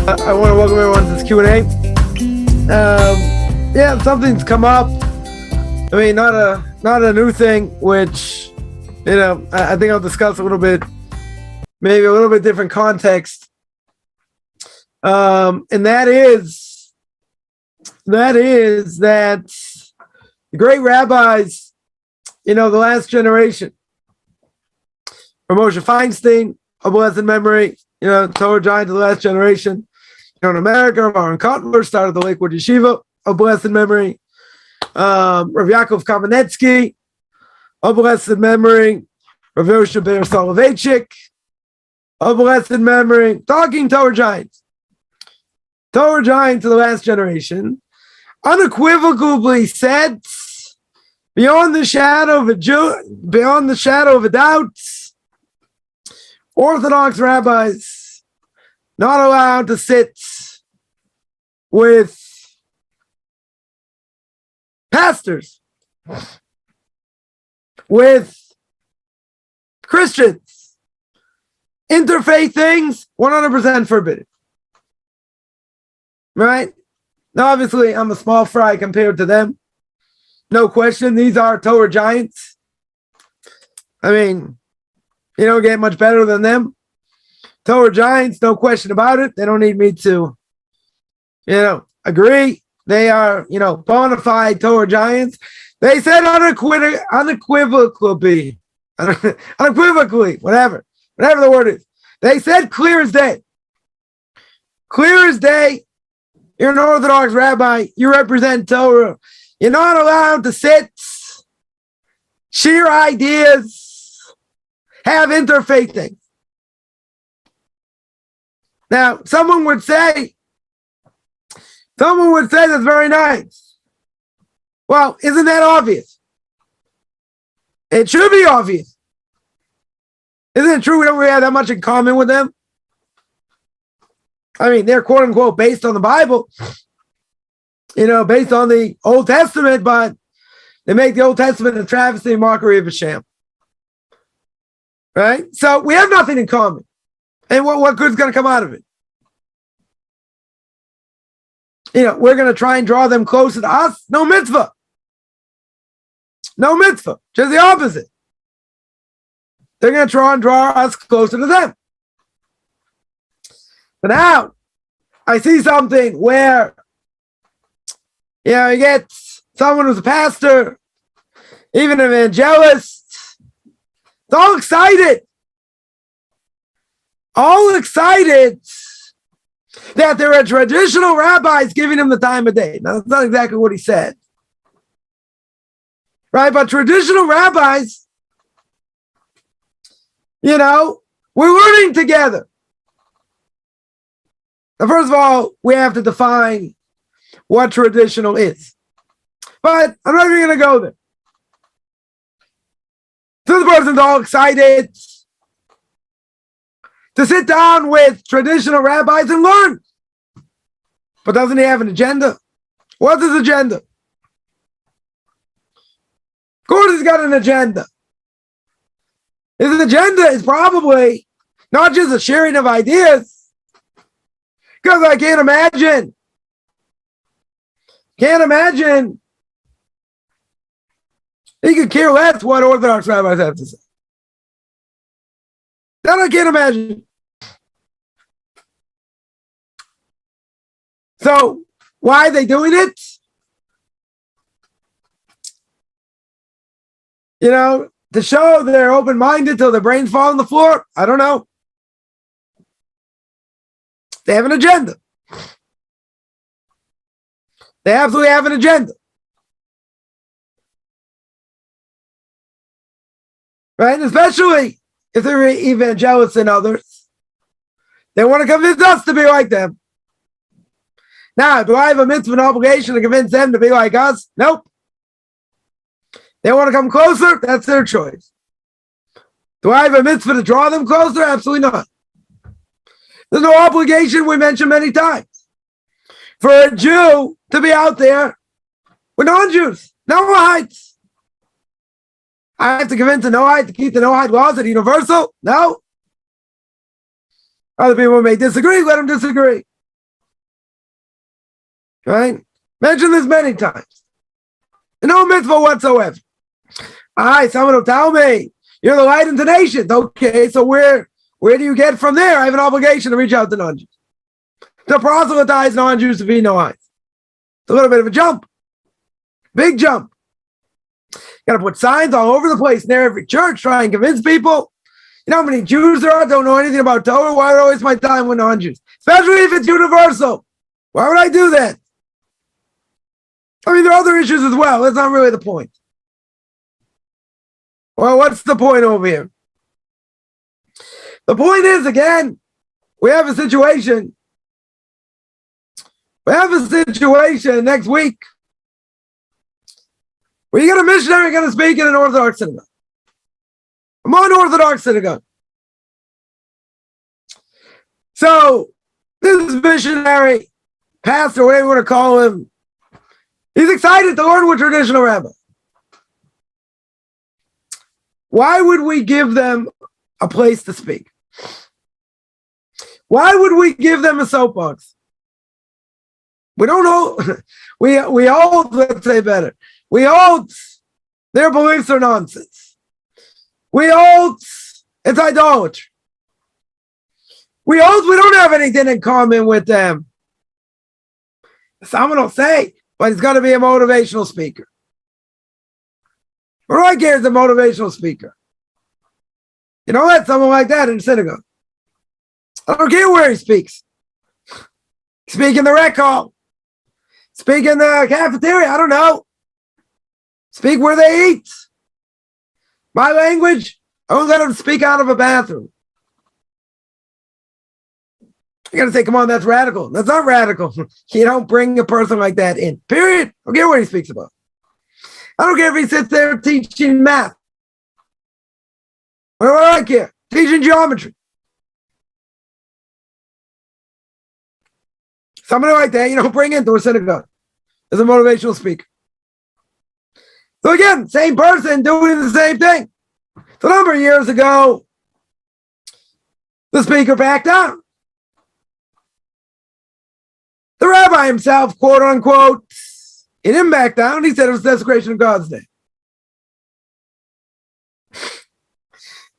I want to welcome everyone to this Q&A. Yeah, something's come up. I mean, not a new thing, which, I think I'll discuss a little bit, maybe a little bit different context. And that is that the great rabbis, the last generation, from Moshe Feinstein, of blessed memory, Torah giant of the last generation, in America, Aaron Kotler started the Lakewood Yeshiva, of blessed memory, Rabbi Yaakov Kamenetsky, of blessed memory, Rav Yosha Ber Soloveitchik, of blessed memory, talking Torah giants of the last generation, unequivocally said, beyond the shadow of a doubt, Orthodox rabbis not allowed to sit with pastors, with Christians. Interfaith things, 100% forbidden. Right? Now, obviously, I'm a small fry compared to them. No question, these are Torah giants. I mean, you don't get much better than them. Torah giants, no question about it. They don't need me to, agree. They are, bona fide Torah giants. They said unequivocally, whatever the word is. They said clear as day. Clear as day. You're an Orthodox rabbi. You represent Torah. You're not allowed to sit, share ideas, have interfaith things. Now, someone would say that's very nice. Well, isn't that obvious? It should be obvious. Isn't it true we don't really have that much in common with them? I mean, they're quote unquote based on the Bible, based on the Old Testament, but they make the Old Testament a travesty and mockery of Hashem. Right? So we have nothing in common. And what good's going to come out of it? We're going to try and draw them closer to us. No mitzvah. No mitzvah. Just the opposite. They're going to try and draw us closer to them. But now, I see something where, you get someone who's a pastor, even an evangelist, it's all excited that there are traditional rabbis giving him the time of day. Now, that's not exactly what he said. Right? But traditional rabbis, we're learning together. Now, first of all, we have to define what traditional is. But I'm not even going to go there. So the person's all excited to sit down with traditional rabbis and learn. But doesn't he have an agenda? What's his agenda? Of course he's got an agenda. His agenda is probably not just a sharing of ideas. Because I can't imagine. He could care less what Orthodox rabbis have to say. That I can't imagine. So, why are they doing it? To show they're open-minded till their brains fall on the floor? I don't know. They have an agenda. They absolutely have an agenda. Right? Especially if they're evangelists and others. They want to convince us to be like them. Now, do I have a mitzvah and obligation to convince them to be like us? Nope. They want to come closer? That's their choice. Do I have a mitzvah to draw them closer? Absolutely not. There's no obligation, we mentioned many times, for a Jew to be out there with non-Jews, Noahites. I have to convince a Noahide to keep the Noahide laws that are universal? No. Other people may disagree, let them disagree. Right? Mentioned this many times. No mitzvah whatsoever. All right, someone will tell me, you're the light into nations. Okay, so where do you get from there? I have an obligation to reach out to non-Jews. To proselytize non-Jews to be no eyes. It's a little bit of a jump. Big jump. Got to put signs all over the place near every church, try and convince people. You know how many Jews there are? Don't know anything about Torah. Why would I waste my time with non-Jews? Especially if it's universal. Why would I do that? I mean, there are other issues as well. That's not really the point. Well, what's the point over here? The point is, again, we have a situation. We have a situation next week where you get a missionary going to speak in an Orthodox synagogue. I'm on Orthodox synagogue. So, this missionary, pastor, whatever you want to call him, he's excited to learn with traditional rabbi. Why would we give them a place to speak? Why would we give them a soapbox? We don't know. We hold, let's say better. We hold their beliefs are nonsense. We hold it's idolatry. We hold we don't have anything in common with them. Someone will say, but he's got to be a motivational speaker. What do I care as a motivational speaker? You don't let someone like that in the synagogue. I don't care where he speaks. Speak in the rec hall. Speak in the cafeteria. I don't know. Speak where they eat. My language, I won't let him speak out of a bathroom. You got to say, come on, that's radical. That's not radical. You don't bring a person like that in. Period. I don't care what he speaks about. I don't care if he sits there teaching math. What do I care? Teaching geometry. Somebody like that, you don't bring into a synagogue as a motivational speaker. So again, same person doing the same thing. So a number of years ago, the speaker backed out. The rabbi himself, quote unquote, he didn't back down. He said it was desecration of God's name.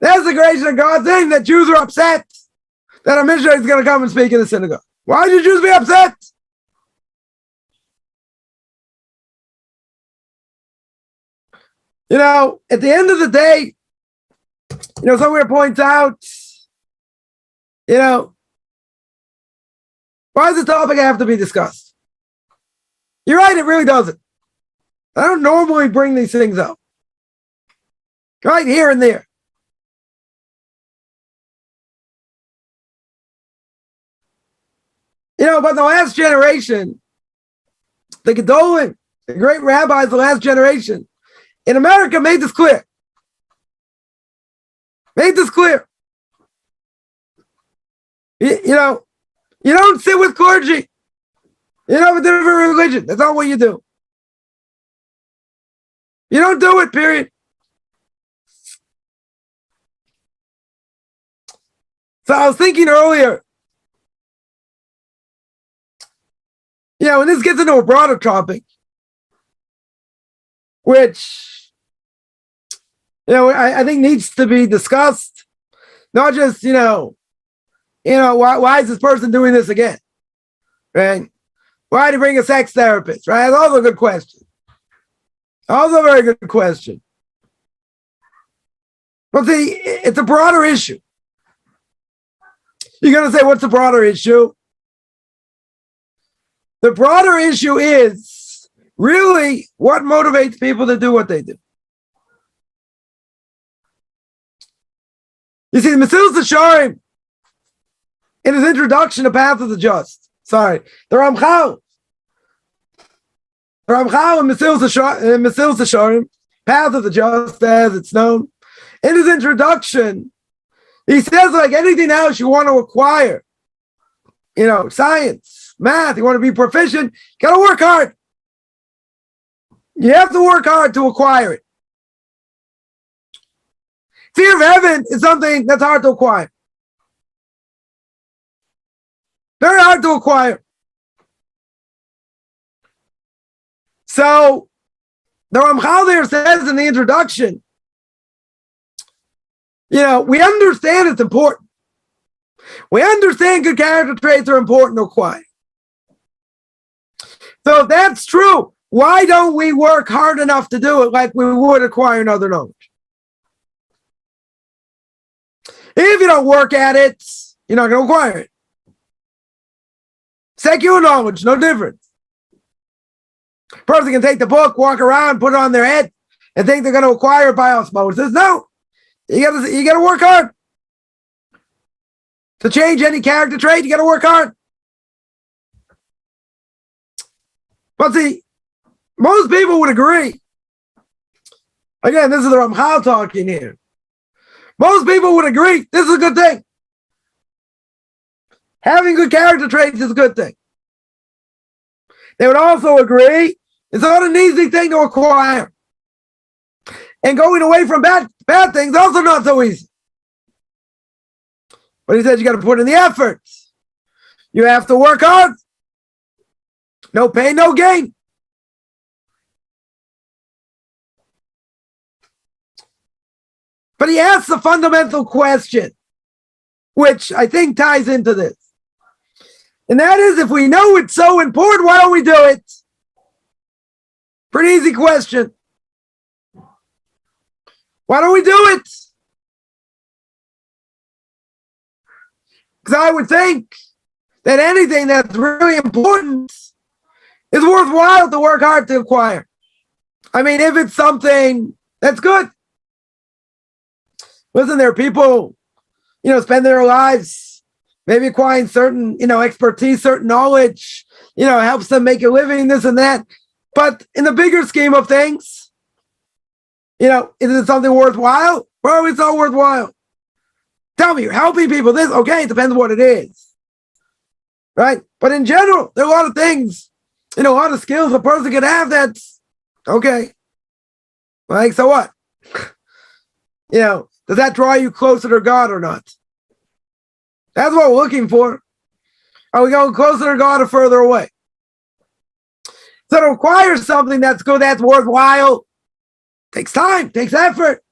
Desecration of God's name, that Jews are upset that a missionary is going to come and speak in the synagogue. Why should Jews be upset? You know, at the end of the day, you know, somewhere points out, you know, why does the topic have to be discussed? You're right, it really doesn't. I don't normally bring these things up. Right here and there. You know, but the last generation, the Gedolim, the great rabbis, the last generation, in America made this clear. Made this clear. You know, you don't sit with clergy. You have a different religion. That's not what you do. You don't do it, period. So I was thinking earlier, you know, and this gets into a broader topic, which, you know, I think needs to be discussed. Not just, you know, why is this person doing this again? Right? Why did he bring a sex therapist? Right? That's also a good question. Also a very good question. But see, it's a broader issue. You're going to say, what's the broader issue? The broader issue is really what motivates people to do what they do. You see, the Mesilas Yesharim, in his introduction to Path of the Just, the Ramchal in Mesilas Yesharim, Path of the Just, as it's known, in his introduction, he says, like anything else you want to acquire, you know, science, math, you want to be proficient, you got to work hard. You have to work hard to acquire it. Fear of heaven is something that's hard to acquire. Very hard to acquire. So the Ramchal there says in the introduction, we understand it's important. We understand good character traits are important to acquire. So if that's true, why don't we work hard enough to do it like we would acquire another knowledge? If you don't work at it, you're not going to acquire it. Secular knowledge, no difference. A person can take the book, walk around, put it on their head, and think they're going to acquire it by osmosis. No, you got to work hard. To change any character trait, you got to work hard. But see, most people would agree. Again, this is the Ramchal talking here. Most people would agree this is a good thing. Having good character traits is a good thing. They would also agree it's not an easy thing to acquire. And going away from bad things also not so easy. But he said you got to put in the effort. You have to work hard. No pain, no gain. But he asks a fundamental question, which I think ties into this. And that is, if we know it's so important, why don't we do it? Pretty easy question. Why don't we do it? Because I would think that anything that's really important is worthwhile to work hard to acquire. I mean, if it's something that's good. Listen, there are people, spend their lives maybe acquiring certain, expertise, certain knowledge, helps them make a living, this and that. But in the bigger scheme of things, is it something worthwhile? Well, it's not worthwhile. Tell me, you're helping people. This, okay, it depends what it is. Right? But in general, there are a lot of things, a lot of skills a person can have that's okay. Like, so what? Does that draw you closer to God or not? That's what we're looking for. Are we going closer to God or further away? So to acquire something that's good, that's worthwhile, takes time, takes effort.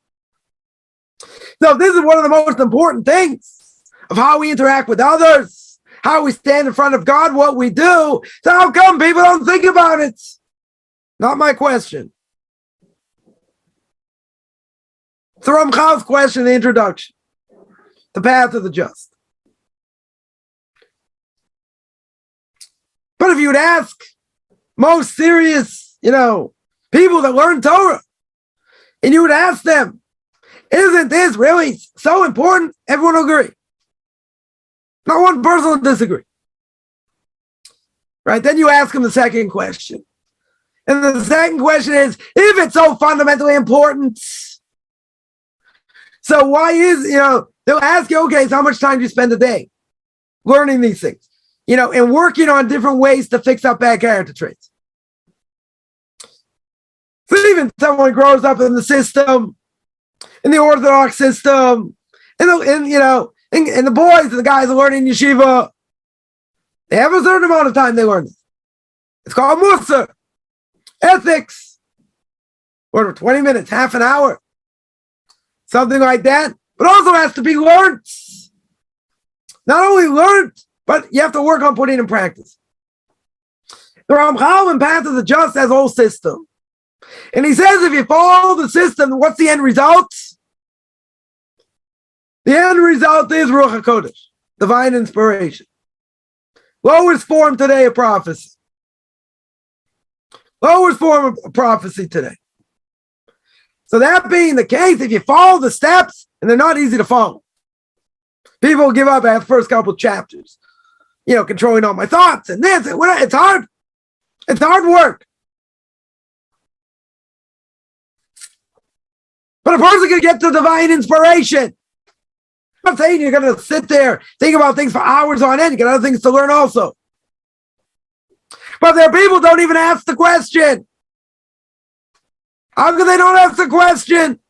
So this is one of the most important things of how we interact with others, how we stand in front of God, what we do. So how come people don't think about it? Not my question. It's the Ramchal's question in the introduction. The path of the just. But if you would ask most serious, people that learn Torah, and you would ask them, isn't this really so important? Everyone will agree. Not one person will disagree. Right? Then you ask them the second question. And the second question is, if it's so fundamentally important, so why is, they'll ask you, okay, so how much time do you spend a day learning these things? And working on different ways to fix up bad character traits. So even someone grows up in the system, in the Orthodox system, and the boys and the guys are learning yeshiva, they have a certain amount of time they learn this. It's called Musa, ethics. Or 20 minutes, half an hour, something like that. But also has to be learned. Not only learned, but you have to work on putting it in practice. The Ramchal in Path of the Just has a whole system. And he says if you follow the system, what's the end result? The end result is Ruach HaKodesh, divine inspiration. Lowest form today of prophecy. Lowest form of prophecy today. So that being the case, if you follow the steps, and they're not easy to follow, people give up after the first couple of chapters. Controlling all my thoughts and this. It's hard. It's hard work. But a person can get to divine inspiration. I'm not saying you're going to sit there, think about things for hours on end. You got other things to learn also. But there are people who don't even ask the question. How come they don't ask the question?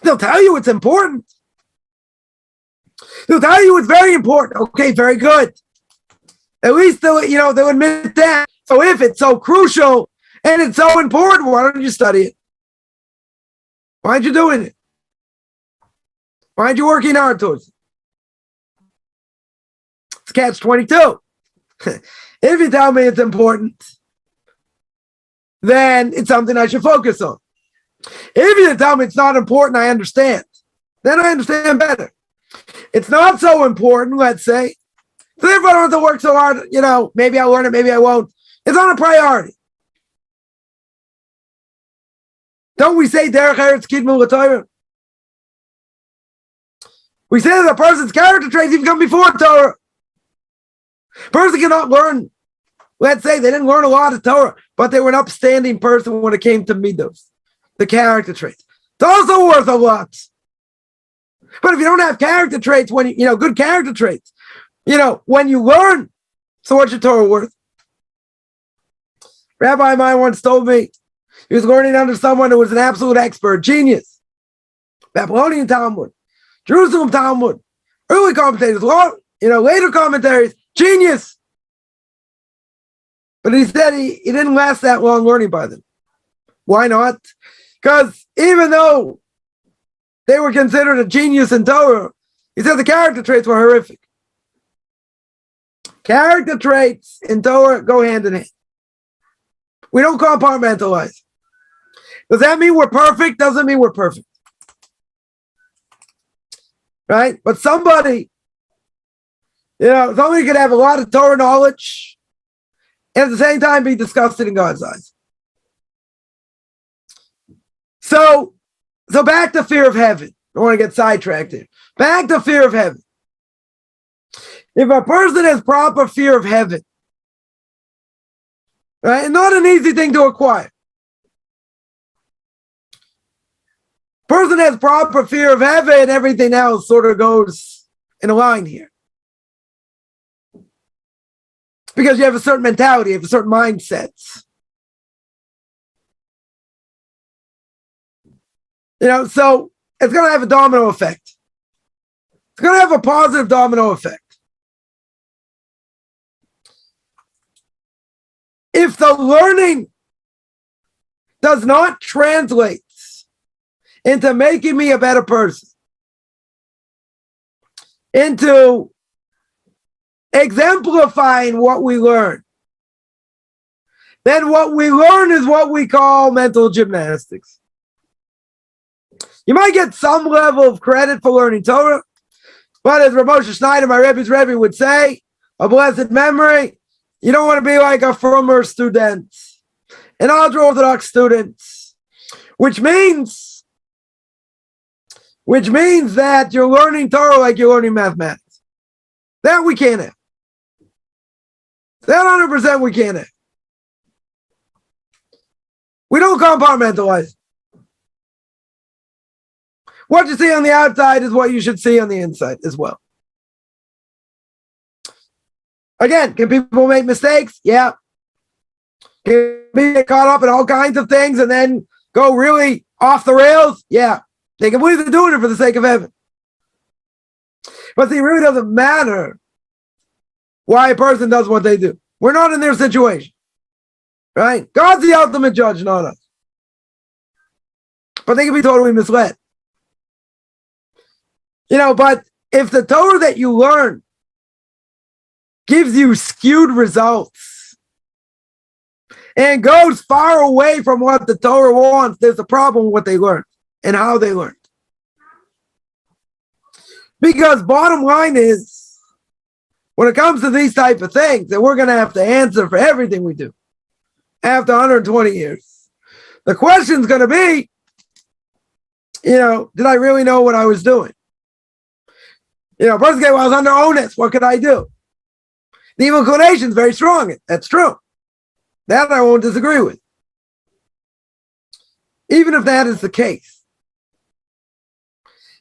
They'll tell you it's important. They'll tell you it's very important. Okay, very good. At least they'll admit that. So if it's so crucial and it's so important, why don't you study it? Why aren't you doing it? Why aren't you working hard towards it? It's catch-22. If you tell me it's important, then it's something I should focus on. If you tell me it's not important, I understand. Then I understand better. It's not so important, let's say. So if I don't have to work so hard, maybe I'll learn it, maybe I won't. It's not a priority. Don't we say derech eretz kidmu l'Torah? We say that a person's character traits even come before Torah. A person cannot learn. Let's say they didn't learn a lot of Torah, but they were an upstanding person when it came to midos, the character traits. It's also worth a lot. But if you don't have character traits, good character traits, when you learn, so what's your Torah worth? Rabbi of mine once told me he was learning under someone who was an absolute expert, genius. Babylonian Talmud, Jerusalem Talmud, early commentators, later commentaries, genius. But he said he didn't last that long learning by them. Why not? Because even though they were considered a genius in Torah, he said the character traits were horrific. Character traits in Torah go hand in hand. We don't compartmentalize. Does that mean we're perfect? Doesn't mean we're perfect. Right? But somebody could have a lot of Torah knowledge and at the same time be disgusted in God's eyes. So back to fear of heaven. I don't want to get sidetracked here. Back to fear of heaven. If a person has proper fear of heaven, right, and not an easy thing to acquire. Person has proper fear of heaven, everything else sort of goes in a line here. Because you have a certain mentality, you have a certain mindset. So it's going to have a domino effect. It's going to have a positive domino effect. If the learning does not translate into making me a better person, into exemplifying what we learn, then what we learn is what we call mental gymnastics. You might get some level of credit for learning Torah, but as Moshe Schneider, my Rebbe's Rebbe, would say, a blessed memory, you don't want to be like a former student, an ultra-Orthodox student, which means that you're learning Torah like you're learning mathematics. That we can't have. That 100% we can't have. We don't compartmentalize. What you see on the outside is what you should see on the inside as well. Again, can people make mistakes? Yeah. Can people get caught up in all kinds of things and then go really off the rails? Yeah. They can believe they're doing it for the sake of heaven. But see, it really doesn't matter why a person does what they do. We're not in their situation. Right? God's the ultimate judge, not us. But they can be totally misled. But if the Torah that you learn gives you skewed results and goes far away from what the Torah wants, there's a problem with what they learned and how they learned. Because bottom line is, when it comes to these type of things, that we're going to have to answer for everything we do after 120 years. The question's going to be, did I really know what I was doing? First, I was under onus. What could I do? The evil inclination is very strong. That's true. That I won't disagree with. Even if that is the case.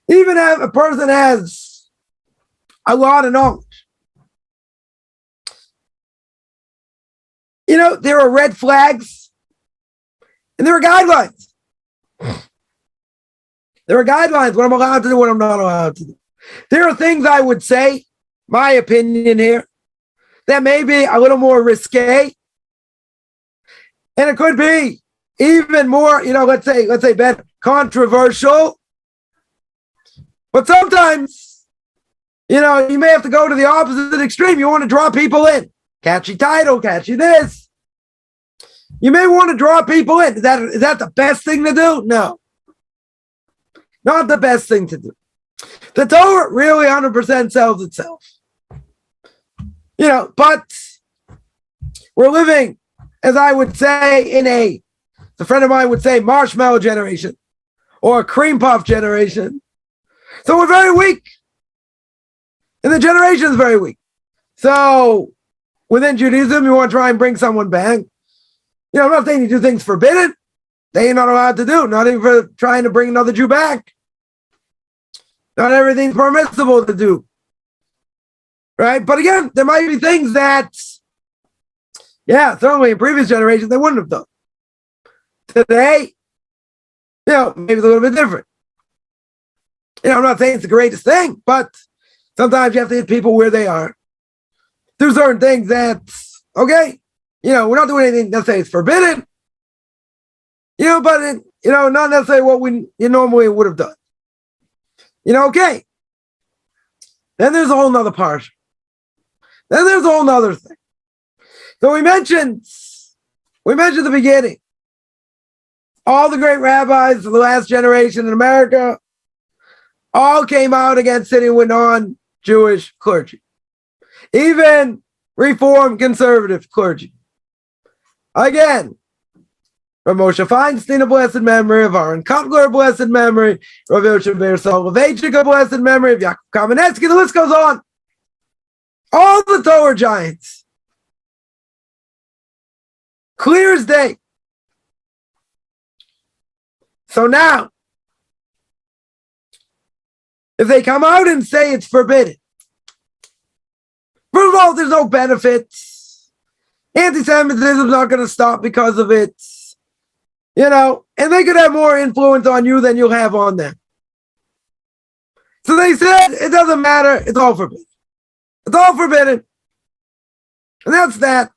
Even if a person has a lot of knowledge. There are red flags and there are guidelines. There are guidelines, what I'm allowed to do, what I'm not allowed to do. There are things I would say, my opinion here, that may be a little more risque And it could be even more, let's say better, controversial. But sometimes, you may have to go to the opposite extreme. You want to draw people in. Catchy title, catchy this. You may want to draw people in. Is that the best thing to do? No. Not the best thing to do. The Torah really 100% sells itself. But we're living, as I would say, a friend of mine would say, marshmallow generation or a cream puff generation. So we're very weak. And the generation is very weak. So within Judaism, you want to try and bring someone back. I'm not saying you do things forbidden. They ain't not allowed to do, not even for trying to bring another Jew back. Not everything's permissible to do. Right? But again, there might be things that, certainly in previous generations, they wouldn't have done. Today, maybe it's a little bit different. I'm not saying it's the greatest thing, but sometimes you have to hit people where they are. Do certain things that, okay, we're not doing anything necessarily it's forbidden, but, not necessarily what we normally would have done. Okay. Then there's a whole nother part. Then there's a whole nother thing. So we mentioned at the beginning, all the great rabbis of the last generation in America all came out against sitting with non-Jewish clergy. Even Reformed conservative clergy. Again, from Moshe Feinstein, of blessed memory, of Aaron Kotler, of blessed memory, Rav Yosef Ber Soloveitchik, of blessed memory, of Yaakov Kamenetsky, the list goes on. All the Torah giants. Clear as day. So now, if they come out and say it's forbidden, first of all, there's no benefits. Anti-Semitism is not going to stop because of it. And they could have more influence on you than you'll have on them. So they said, it doesn't matter, it's all forbidden. It's all forbidden. And that's that.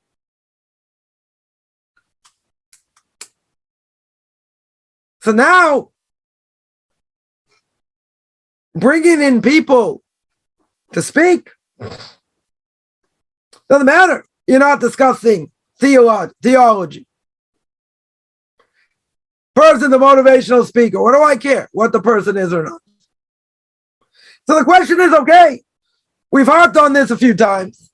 So now, bringing in people to speak doesn't matter. You're not discussing theology. Person, the motivational speaker. What do I care what the person is or not? So the question is, okay, we've harped on this a few times,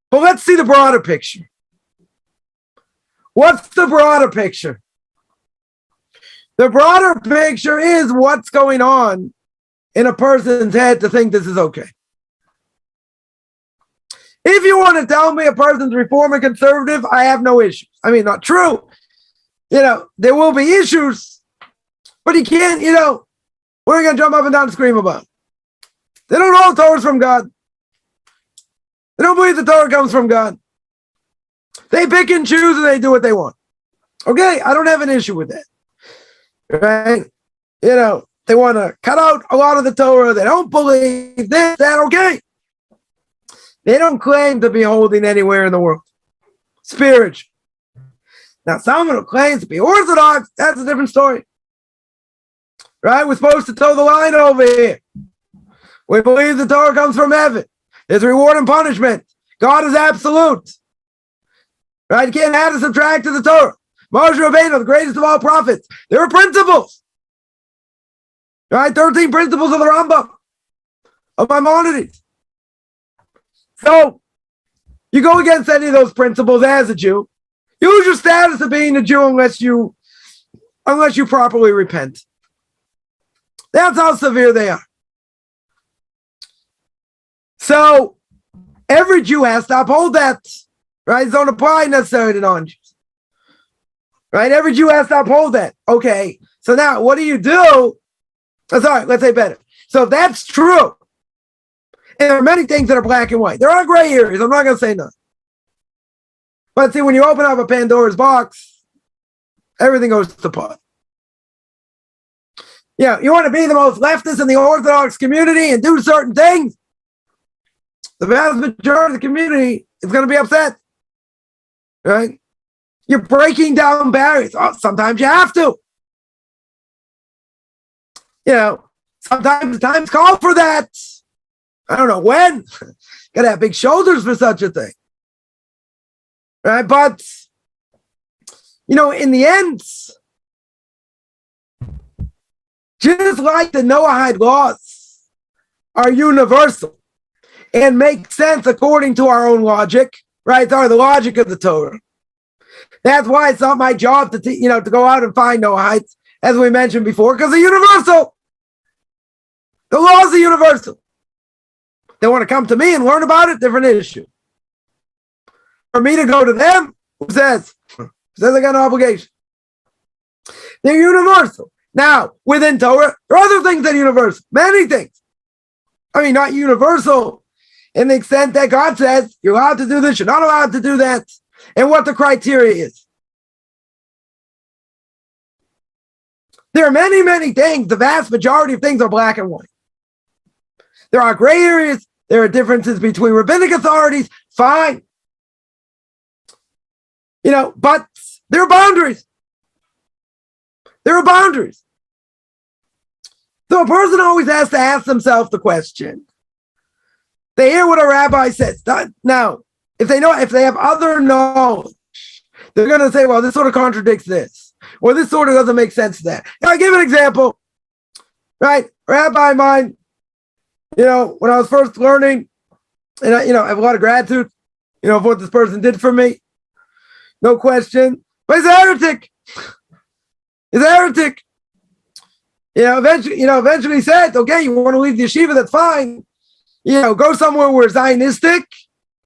but let's see the broader picture. What's the broader picture? The broader picture is what's going on in a person's head to think this is okay. If you want to tell me a person's reform and conservative, I have no issues. I mean, not true. There will be issues, but you can't, we're going to jump up and down and scream about it. They don't know the Torah's from God. They don't believe the Torah comes from God. They pick and choose and they do what they want. Okay, I don't have an issue with that. Right? They want to cut out a lot of the Torah. They don't believe this, that, okay. They don't claim to be holding anywhere in the world. Spiritual. Now, someone who claims to be Orthodox, that's a different story. Right? We're supposed to toe the line over here. We believe the Torah comes from heaven. There's reward and punishment. God is absolute. Right? You can't add or subtract to the Torah. Moshe Rabbeinu, the greatest of all prophets. There are principles. Right? 13 principles of the Rambam. Of Maimonides. So, you go against any of those principles as a Jew. You lose your status of being a Jew unless you properly repent. That's how severe they are. So, every Jew has to uphold that. Right? It don't apply necessarily to non-Jews. Right? Every Jew has to uphold that. Okay. So now, what do you do? Sorry, let's say better. So if that's true, and there are many things that are black and white. There are gray areas. I'm not going to say none. But see, when you open up a Pandora's box, everything goes to pot. Yeah, you want to be the most leftist in the Orthodox community and do certain things, the vast majority of the community is going to be upset. right? You're breaking down barriers. Oh, sometimes you have to. Sometimes times call for that. I don't know when. Got to have big shoulders for such a thing. Right? But, in the end, just like the Noahide laws are universal and make sense according to our own logic, right? They are the logic of the Torah. That's why it's not my job to go out and find Noahides, as we mentioned before, because they're universal. The laws are universal. They want to come to me and learn about it, different issue. For me to go to them, who says they got an obligation? They're universal. Now, within Torah, there are other things that are universal. Many things. I mean, not universal in the extent that God says you're allowed to do this, you're not allowed to do that, and what the criteria is. There are many, many things. The vast majority of things are black and white. There are gray areas. There are differences between rabbinic authorities. Fine. But there are boundaries. There are boundaries. So a person always has to ask themselves the question. They hear what a rabbi says. Now, if they have other knowledge, they're going to say, well, this sort of contradicts this, or this sort of doesn't make sense to that. Now, I'll give an example. Right? A rabbi of mine, when I was first learning, and I have a lot of gratitude, for what this person did for me. No question. But he's a heretic. He's a heretic. Eventually he said, okay, you want to leave the yeshiva, that's fine. Go somewhere where it's Zionistic,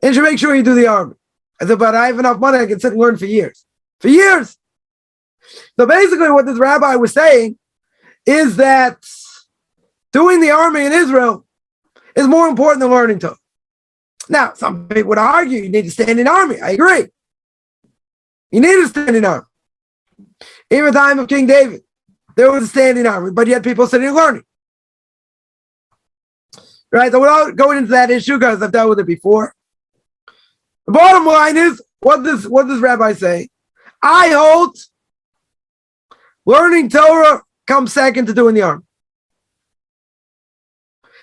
and you should make sure you do the army. I said, but I have enough money, I can sit and learn for years. For years. So basically what this rabbi was saying is that doing the army in Israel is more important than learning Torah. Now, some people would argue you need a standing army. I agree. You need a standing army. Even at the time of King David, there was a standing army, but yet people sitting and learning. Right? So without going into that issue, because I've dealt with it before, the bottom line is, what does rabbi say? I hold learning Torah comes second to doing the army.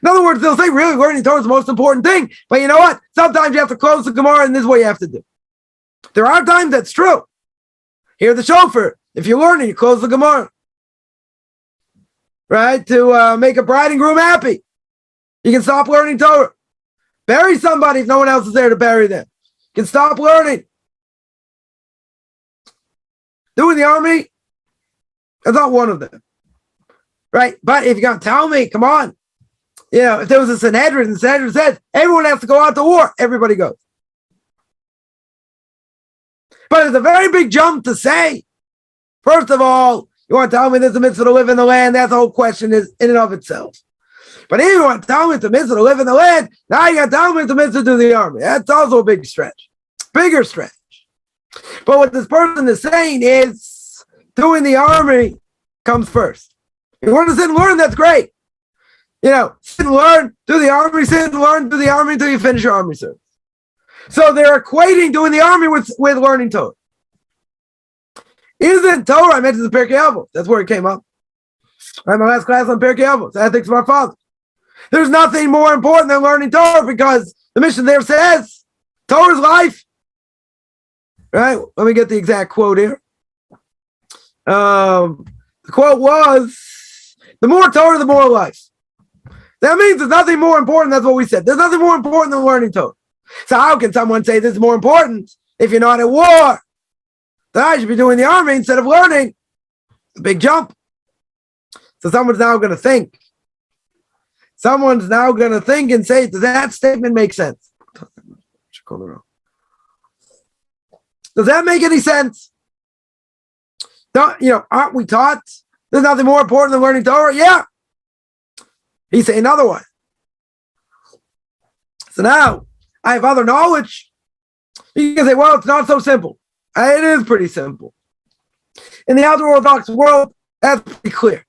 In other words, they'll say, really, learning Torah is the most important thing. But you know what? Sometimes you have to close the Gemara, and this is what you have to do. There are times that's true. Hear the shofar. If you're learning, you close the Gemara. Right? To make a bride and groom happy. You can stop learning Torah. Bury somebody if no one else is there to bury them. You can stop learning. Doing the army, that's not one of them. Right? But if you're going to tell me, come on. If there was a Sanhedrin, and the Sanhedrin says, everyone has to go out to war, everybody goes. But it's a very big jump to say, first of all, you want to tell me there's a mitzvah to live in the land? That's the whole question is in and of itself. But if you want to tell me it's a mitzvah to live in the land, now you got to tell me it's a mitzvah to do the army. That's also a big stretch. Bigger stretch. But what this person is saying is, doing the army comes first. If you want to sit and learn, that's great. Sit and learn, do the army, sit and learn, do the army until you finish your army service. So they're equating doing the army with learning Torah. Isn't Torah, I mentioned the Pirkei Avos, that's where it came up. I had my last class on Pirkei Avos, ethics of our father. There's nothing more important than learning Torah because the mission there says, Torah's life. Right? Let me get the exact quote here. The quote was, the more Torah, the more life. That means there's nothing more important. That's what we said. There's nothing more important than learning Torah. So how can someone say this is more important if you're not at war? Then I should be doing the army instead of learning. A big jump. So someone's now going to think. Someone's now going to think and say, does that statement make sense? Does that make any sense? Aren't we taught there's nothing more important than learning Torah? Yeah. He's saying otherwise. So now, I have other knowledge. You can say, well, it's not so simple. It is pretty simple. In the outer Orthodox world, that's pretty clear.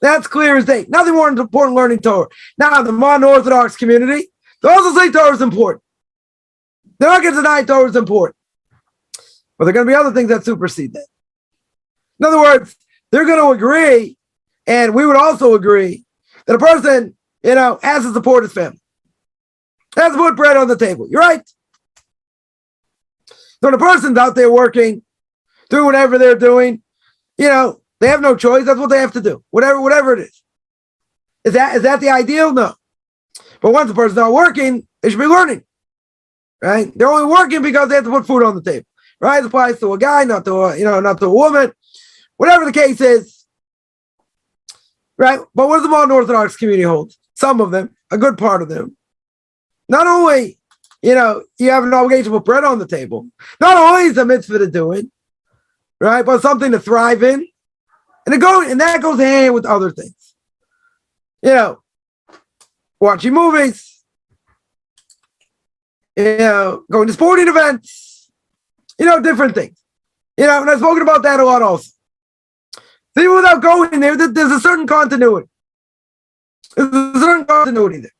That's clear as day. Nothing more important than learning Torah. Now, the modern Orthodox community, they also say Torah is important. They're not going to deny Torah is important. But there are going to be other things that supersede that. In other words, they're going to agree, and we would also agree, that a person, has to support his family. Has to put bread on the table. You're right. So when a person's out there working, doing whatever they're doing, they have no choice. That's what they have to do. Whatever it is. Is that the ideal? No. But once a person's not working, they should be learning. Right? They're only working because they have to put food on the table. Right? It applies to a guy, not to a woman. Whatever the case is. Right? But what does the modern Orthodox community hold? Some of them, a good part of them. Not only, you have an obligation to put bread on the table. Not only is a mitzvah to do it, right? But something to thrive in. And that goes hand with other things. Watching movies, going to sporting events, different things. And I've spoken about that a lot also. So even without going there, there's a certain continuity. There's a certain continuity there.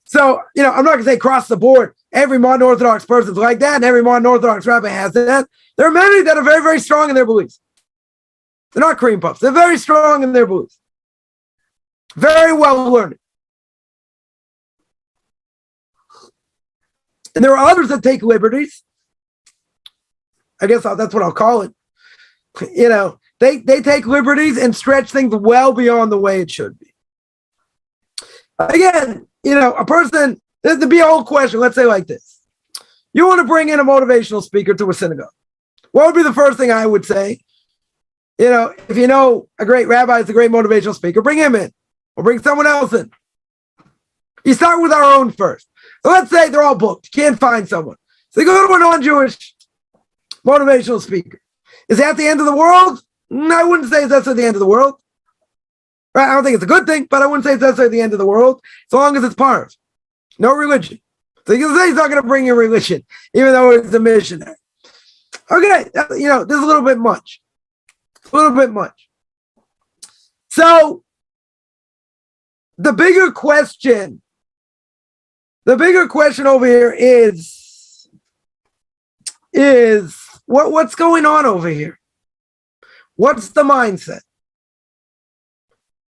So, I'm not going to say across the board, every modern Orthodox person's like that, and every modern Orthodox rabbi has that. There are many that are very, very strong in their beliefs. They're not cream puffs. They're very strong in their beliefs. Very well learned. And there are others that take liberties. I guess that's what I'll call it. They take liberties and stretch things well beyond the way it should be. Again, a person, there'd be a whole question, let's say like this. You want to bring in a motivational speaker to a synagogue. What would be the first thing I would say? If a great rabbi is a great motivational speaker, bring him in. Or bring someone else in. You start with our own first. So let's say they're all booked. You can't find someone. So you go to a non-Jewish motivational speaker. Is that the end of the world? No, I wouldn't say that's the end of the world. Right? I don't think it's a good thing, but I wouldn't say it's necessarily the end of the world, as long as it's part. No religion. So you can say he's not going to bring you religion, even though he's a missionary. Okay, this is a little bit much. A little bit much. So, the bigger question over here is what's going on over here? What's the mindset?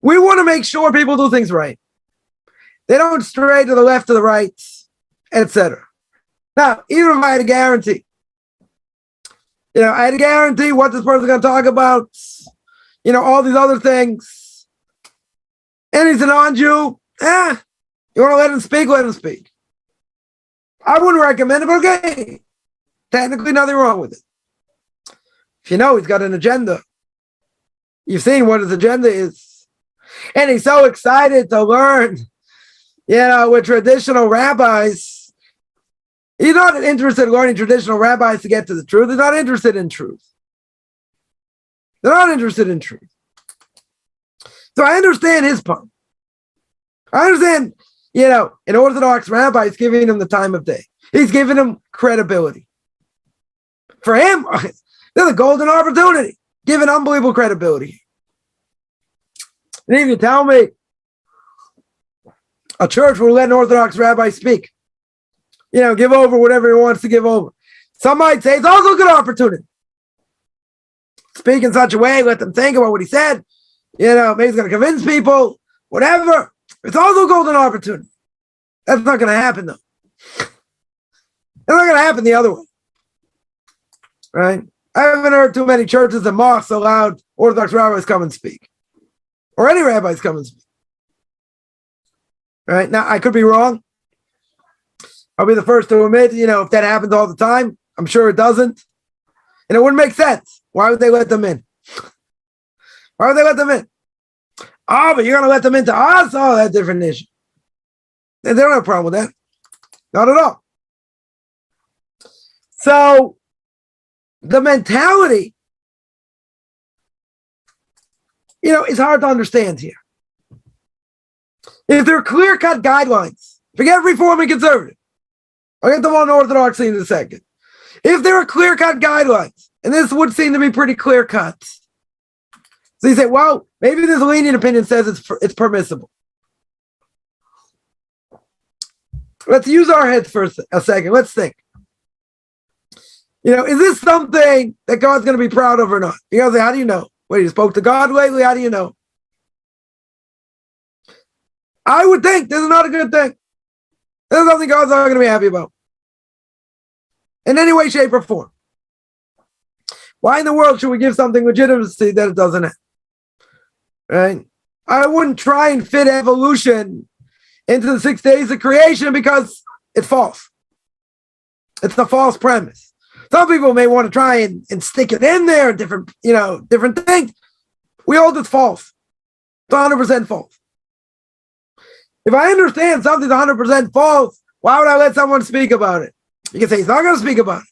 We want to make sure people do things right. They don't stray to the left or the right, etc. Now, even if I had a guarantee, what this person's going to talk about, all these other things, and he's a non-Jew, you want to let him speak. I wouldn't recommend it, but okay. Technically, nothing wrong with it. If he's got an agenda, you've seen what his agenda is. And he's so excited to learn, with traditional rabbis. He's not interested in learning traditional rabbis to get to the truth. He's not interested in truth. They're not interested in truth. So I understand his part. I understand, an Orthodox rabbi is giving him the time of day. He's giving him credibility. For him, there's a golden opportunity. Giving unbelievable credibility. And if you tell me a church will let an Orthodox rabbi speak, give over whatever he wants to give over. Some might say it's also a good opportunity. Speak in such a way, let them think about what he said. Maybe he's going to convince people, whatever. It's also a golden opportunity. That's not going to happen, though. It's not going to happen the other way. Right? I haven't heard too many churches and mosques allowed Orthodox rabbis come and speak. Or any rabbis come and speak. Right? Now, I could be wrong. I'll be the first to admit, if that happens all the time, I'm sure it doesn't. And it wouldn't make sense. Why would they let them in? Why would they let them in? Oh, but you're going to let them into us? Oh, that's a different issue. They don't have a problem with that. Not at all. So, the mentality, is hard to understand here. If there are clear-cut guidelines, forget Reform and Conservative. I'll get them on Orthodoxy in a second. If there are clear-cut guidelines, and this would seem to be pretty clear-cut, so you say, well, maybe this lenient opinion says it's permissible. Let's use our heads for a second. Let's think. Is this something that God's going to be proud of or not? You gotta say, how do you know? Wait, you spoke to God lately? How do you know? I would think this is not a good thing. This is something God's not going to be happy about. In any way, shape, or form. Why in the world should we give something legitimacy that it doesn't have? Right? I wouldn't try and fit evolution into the 6 days of creation because it's false. It's a false premise. Some people may want to try and stick it in there, different things. We hold it's false. It's 100% false. If I understand something's 100% false, why would I let someone speak about it? You can say he's not going to speak about it.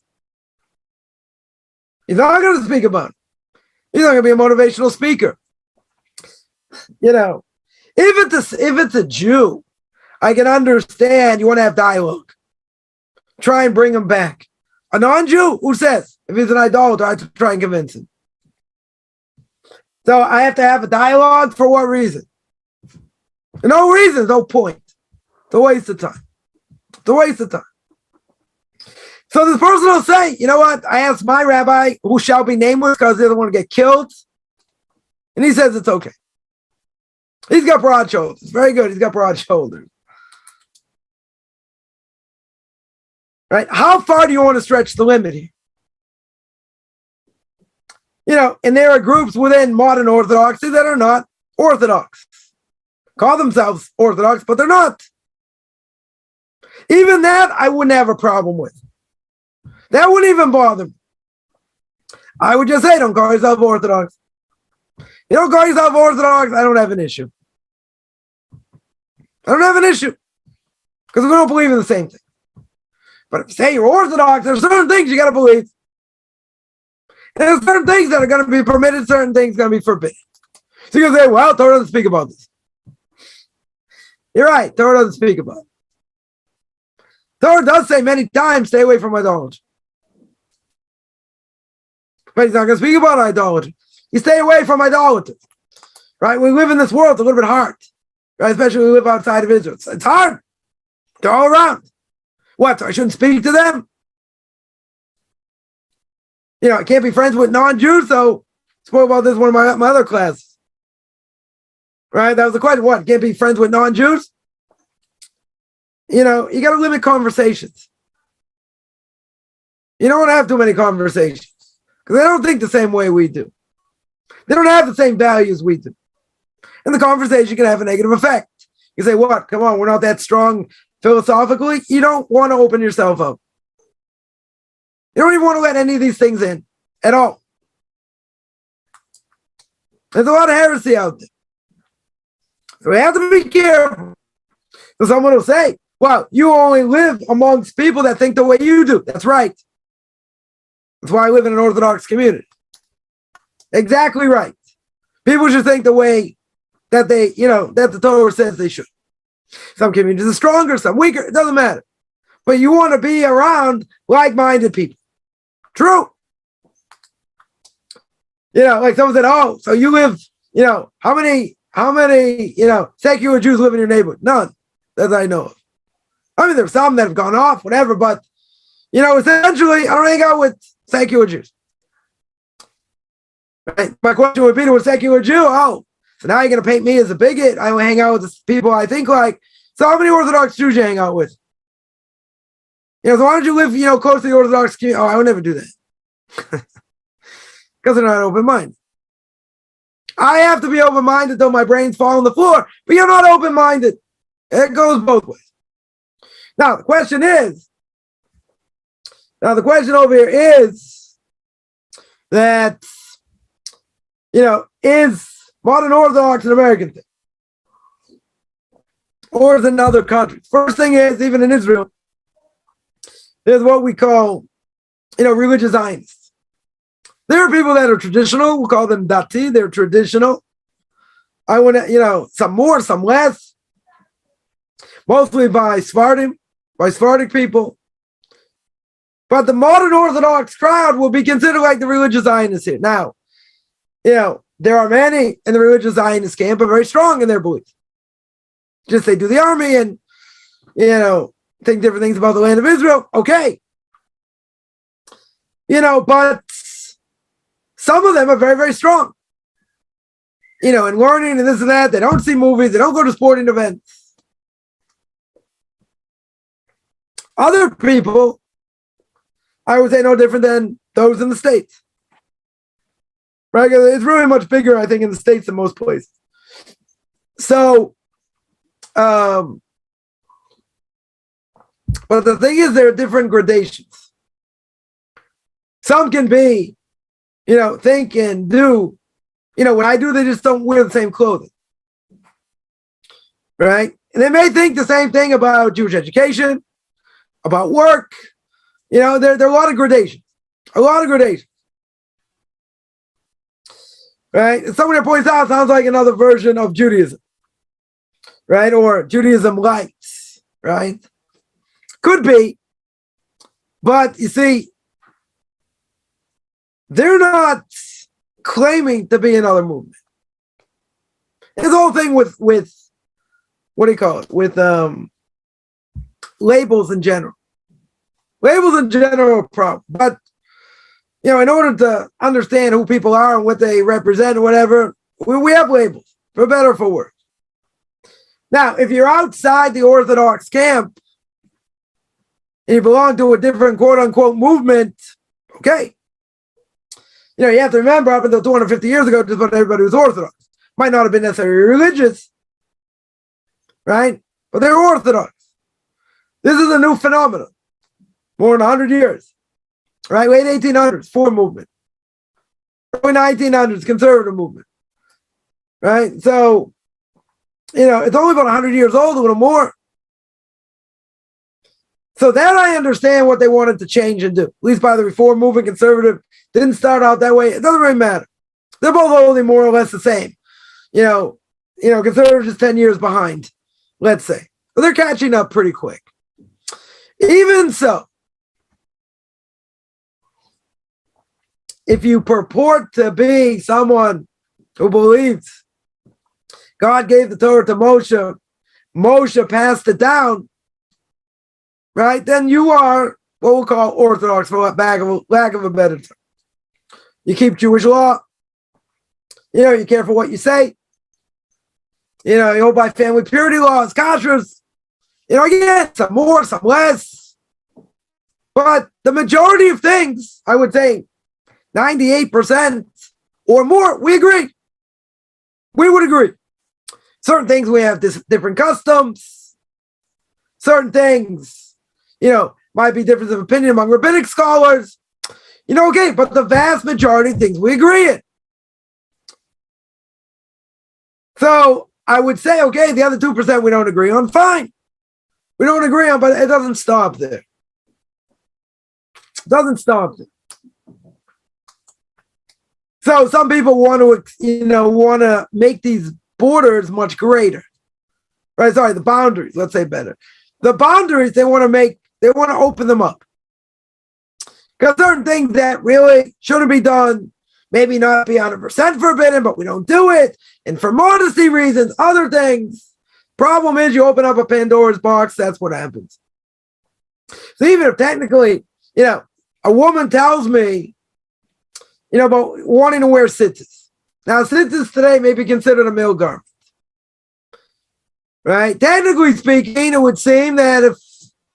He's not going to speak about it. He's not going to be a motivational speaker. If it's a Jew, I can understand you want to have dialogue. Try and bring him back. A non-Jew, who says? If he's an idolater, I have to try and convince him. So I have to have a dialogue for what reason? No reason, no point. It's a waste of time. It's a waste of time. So this person will say, you know what? I asked my rabbi, who shall be nameless because he doesn't want to get killed. And he says it's okay. He's got broad shoulders. Very good. He's got broad shoulders. Right? How far do you want to stretch the limit here? And there are groups within modern Orthodoxy that are not Orthodox. Call themselves Orthodox, but they're not. Even that I wouldn't have a problem with. That wouldn't even bother me. I would just say, don't call yourself Orthodox. You don't call yourself Orthodox, I don't have an issue. I don't have an issue. Because we don't believe in the same thing. But if you say you're Orthodox, there's certain things you got to believe. And there's certain things that are going to be permitted, certain things going to be forbidden. So you can say, well, Torah doesn't speak about this. You're right, Torah doesn't speak about it. Torah does say many times, stay away from idolatry. But he's not going to speak about idolatry. You stay away from idolatry. Right? We live in this world, it's a little bit hard. Right? Especially when we live outside of Israel. It's hard. They're all around. What? So I shouldn't speak to them? I can't be friends with non-Jews, so I spoke about this in one of my other classes. Right? That was the question. What? Can't be friends with non-Jews? You got to limit conversations. You don't want to have too many conversations because they don't think the same way we do. They don't have the same values we do. And the conversation can have a negative effect. You say, what? Come on, we're not that strong philosophically. You don't want to open yourself up. You don't even want to let any of these things in at all. There's a lot of heresy out there. So we have to be careful. So someone will say, well, you only live amongst people that think the way you do. That's right. That's why I live in an Orthodox community. Exactly right. People should think the way that that the Torah says they should. Some communities are stronger, some weaker. It doesn't matter. But you want to be around like-minded people. True. Like someone said, oh, so you live, how many, secular Jews live in your neighborhood? None, that I know of. I mean, there's some that have gone off, whatever, but, essentially, I don't hang out with secular Jews. Right? My question would be to a secular Jew, oh, so now you're going to paint me as a bigot. I only hang out with the people I think like. So how many Orthodox Jews you hang out with? So why don't you live, close to the Orthodox community? Oh, I would never do that. Because they're not open-minded. I have to be open-minded until my brains fall on the floor, but you're not open-minded. It goes both ways. Now, the question over here is that, is modern Orthodox an American thing? Or is it in other countries? First thing is, even in Israel, there's what we call, religious Zionists. There are people that are traditional. We'll call them dati. They're traditional. I want to, some more, some less. Mostly by Sephardic people. But the modern Orthodox crowd will be considered like the religious Zionists here. Now, there are many in the religious Zionist camp are very strong in their beliefs. Just they do the army and, think different things about the land of Israel. Okay. But some of them are very, very strong. In learning and this and that. They don't see movies. They don't go to sporting events. Other people, I would say, no different than those in the States. Right? It's really much bigger, I think, in the States than most places. So, but the thing is, there are different gradations. Some can be, think and do. When I do, they just don't wear the same clothing. Right? And they may think the same thing about Jewish education, about work. There are a lot of gradations. A lot of gradations. Right? And someone here points out, sounds like another version of Judaism. Right? Or Judaism lights. Right? Could be. But you see, they're not claiming to be another movement. It's the whole thing with what do you call it? With labels in general. Labels in general are a problem. But in order to understand who people are and what they represent or whatever, we have labels, for better or for worse. Now, if you're outside the Orthodox camp and you belong to a different quote-unquote movement, okay. You have to remember, up until 250 years ago, just about everybody was Orthodox. Might not have been necessarily religious, right? But they were Orthodox. This is a new phenomenon. More than 100 years, right? Late 1800s, Reform movement. Early 1900s, conservative movement, right? So, it's only about 100 years old, a little more. So that I understand what they wanted to change and do. At least by the Reform movement, conservative didn't start out that way. It doesn't really matter. They're both only more or less the same. Conservative just 10 years behind, let's say. But they're catching up pretty quick. Even so, if you purport to be someone who believes God gave the Torah to Moshe, Moshe passed it down, right? Then you are what we'll call Orthodox, for lack of a better term. You keep Jewish law. You're careful what you say. You go by family purity laws, kashrus. Again, some more, some less. But the majority of things, I would say 98% or more, we agree. We would agree. Certain things we have different customs. Certain things, might be difference of opinion among rabbinic scholars. Okay, but the vast majority of things we agree in. So I would say, okay, the other 2% we don't agree on, fine. We don't agree on, but it doesn't stop there. It doesn't stop there. So some people want to make these borders much greater. Right? Sorry, the boundaries, let's say better. The boundaries, they want to open them up. Because certain things that really shouldn't be done, maybe not be 100% forbidden, but we don't do it. And for modesty reasons, other things. Problem is, you open up a Pandora's box, that's what happens. So even if technically, a woman tells me, about wanting to wear tzitzis. Now, tzitzis today may be considered a male garment. Right? Technically speaking, it would seem that if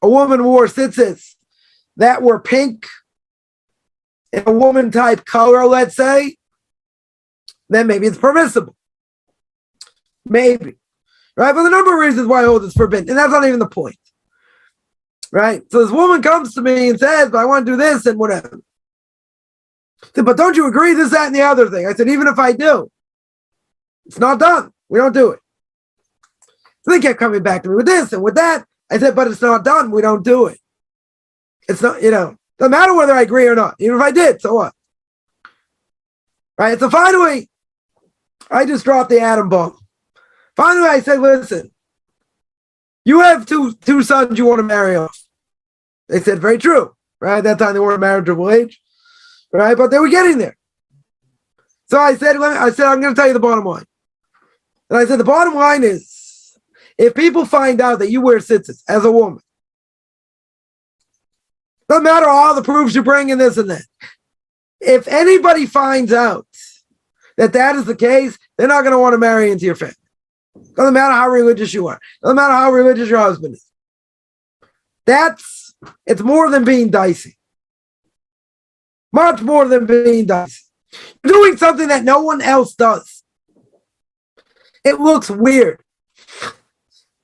a woman wore tzitzis that were pink, in a woman type color, let's say, then maybe it's permissible. Maybe. Right? But the number of reasons why I hold it's forbidden, and that's not even the point. Right? So this woman comes to me and says, but I want to do this and whatever. I said, but don't you agree this, that, and the other thing? I said, even if I do, it's not done. We don't do it. So they kept coming back to me with this and with that. I said, but it's not done. We don't do it. It's not, doesn't matter whether I agree or not. Even if I did, so what? Right? So finally, I just dropped the atom bomb. Finally, I said, listen, you have two sons you want to marry off. They said, very true. Right? At that time, they weren't marriageable age. Right? But they were getting there. So I said, I'm going to tell you the bottom line. And I said, the bottom line is, if people find out that you wear tzitzis as a woman, Doesn't matter all the proofs you bring in this and that. If anybody finds out that is the case, they're not going to want to marry into your family. Doesn't matter how religious you are. Doesn't matter how religious your husband is. It's more than being dicey. Much more than being dicey. You're doing something that no one else does. It looks weird.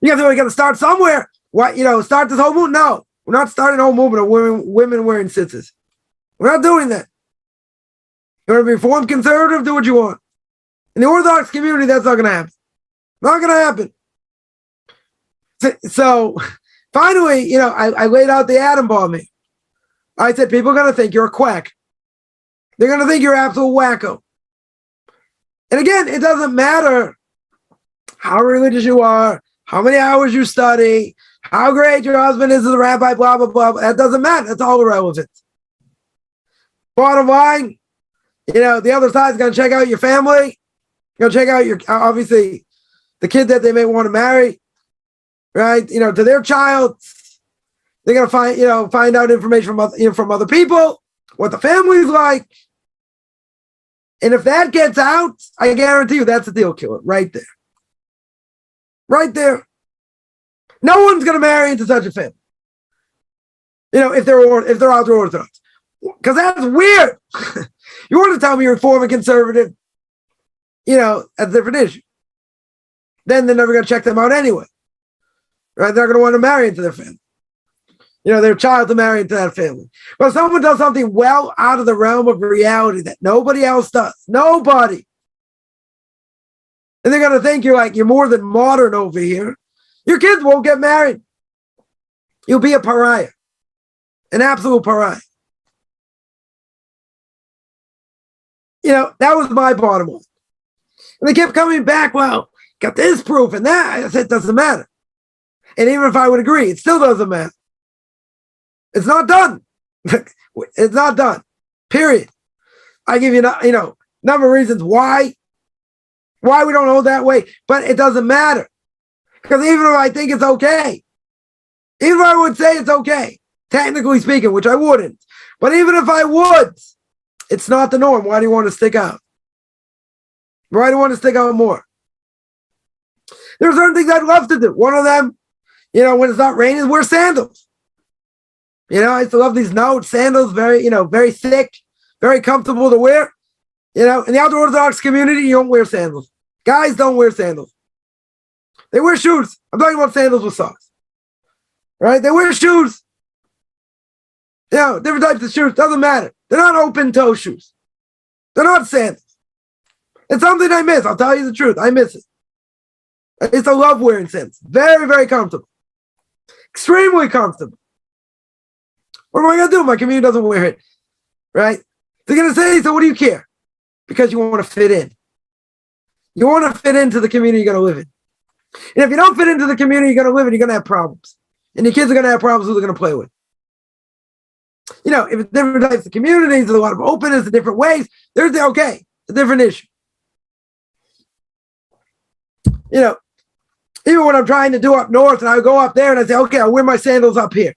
You got to start somewhere. What, start this whole movement? No, we're not starting a whole movement of women wearing tzitzis. We're not doing that. You want to be reformed conservative? Do what you want. In the Orthodox community, that's not going to happen. Not going to happen. So finally, I laid out the atom bomb here. I said, people are going to think you're a quack. They're going to think you're an absolute wacko. And again, it doesn't matter how religious you are, how many hours you study, how great your husband is as a rabbi, blah, blah, blah. That doesn't matter. That's all irrelevant. Bottom line, the other side is going to check out your family. Going to check out obviously, the kid that they may want to marry, right? To their child. They're going to find out information from other people, what the family's like. And if that gets out, I guarantee you that's a deal killer right there. Right there. No one's going to marry into such a family. If they're ultra Orthodox. Because that's weird. You want to tell me you're reform and conservative, that's a different issue. Then they're never going to check them out anyway. Right? They're going to want to marry into their family. Their child to marry into that family. Well, someone does something well out of the realm of reality that nobody else does. Nobody. And they're going to think you're more than modern over here. Your kids won't get married. You'll be a pariah. An absolute pariah. That was my bottom line. And they kept coming back, well, got this proof and that. I said, it doesn't matter. And even if I would agree, it still doesn't matter. It's not done. It's not done. Period. I give you, number of reasons why we don't hold that way, but it doesn't matter. Because even if I think it's okay, even if I would say it's okay, technically speaking, which I wouldn't, but even if I would, it's not the norm. Why do you want to stick out? Why do you want to stick out more? There are certain things I'd love to do. One of them, when it's not raining, wear sandals. I used to love these sandals, very, very thick, very comfortable to wear. In the outdoor Orthodox community, you don't wear sandals. Guys don't wear sandals. They wear shoes. I'm talking about sandals with socks. Right? They wear shoes. Different types of shoes. Doesn't matter. They're not open-toe shoes. They're not sandals. It's something I miss. I'll tell you the truth. I miss it. I used to love wearing sandals. Very, very comfortable. Extremely comfortable. What am I going to do? My community doesn't wear it. Right? They're going to say, so what do you care? Because you want to fit in. You want to fit into the community you're going to live in. And if you don't fit into the community you're going to live in, you're going to have problems. And your kids are going to have problems who they're going to play with. If it's different types of communities, there's a lot of openness in different ways, there's okay. It's a different issue. Even when I'm trying to do up north and I go up there and I say, okay, I'll wear my sandals up here.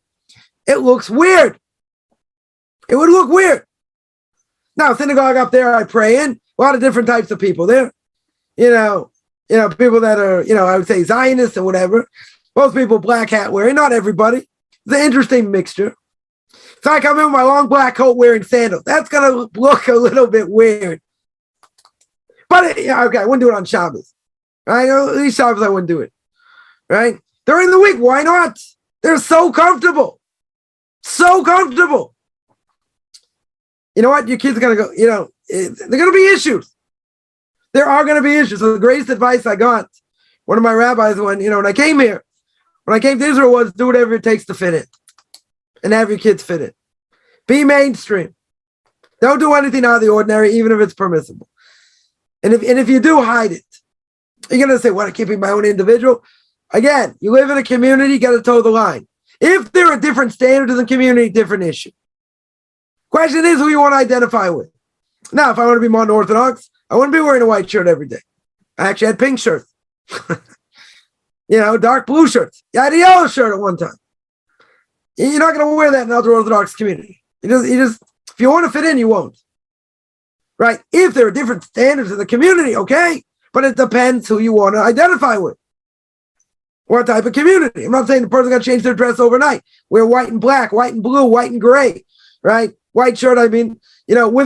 It looks weird. It would look weird. Now, synagogue up there, I pray in. A lot of different types of people there. People that are, I would say Zionists and whatever. Most people black hat wearing, not everybody. It's an interesting mixture. So I come in with my long black coat wearing sandals. That's going to look a little bit weird. But, okay, I wouldn't do it on Shabbos. Right? At least Shabbos I wouldn't do it. Right? During the week, why not? They're so comfortable. So comfortable. You know what? Your kids are going to go, they're going to be issues. There are going to be issues. So the greatest advice I got, one of my rabbis, when I came here, when I came to Israel, was do whatever it takes to fit in. And have your kids fit in. Be mainstream. Don't do anything out of the ordinary, even if it's permissible. And if you do, hide it. You're going to say, what, I'm keeping my own individual? Again, you live in a community, you got to toe the line. If there are different standards in the community, different issue. Question is who you want to identify with. Now, if I want to be modern Orthodox, I wouldn't be wearing a white shirt every day. I actually had pink shirts. Dark blue shirts. I had a yellow shirt at one time. You're not going to wear that in other Orthodox community. If you want to fit in, you won't. Right? If there are different standards in the community, okay, but it depends who you want to identify with. What type of community? I'm not saying the person got to change their dress overnight. Wear white and black, white and blue, white and gray, right? White shirt, with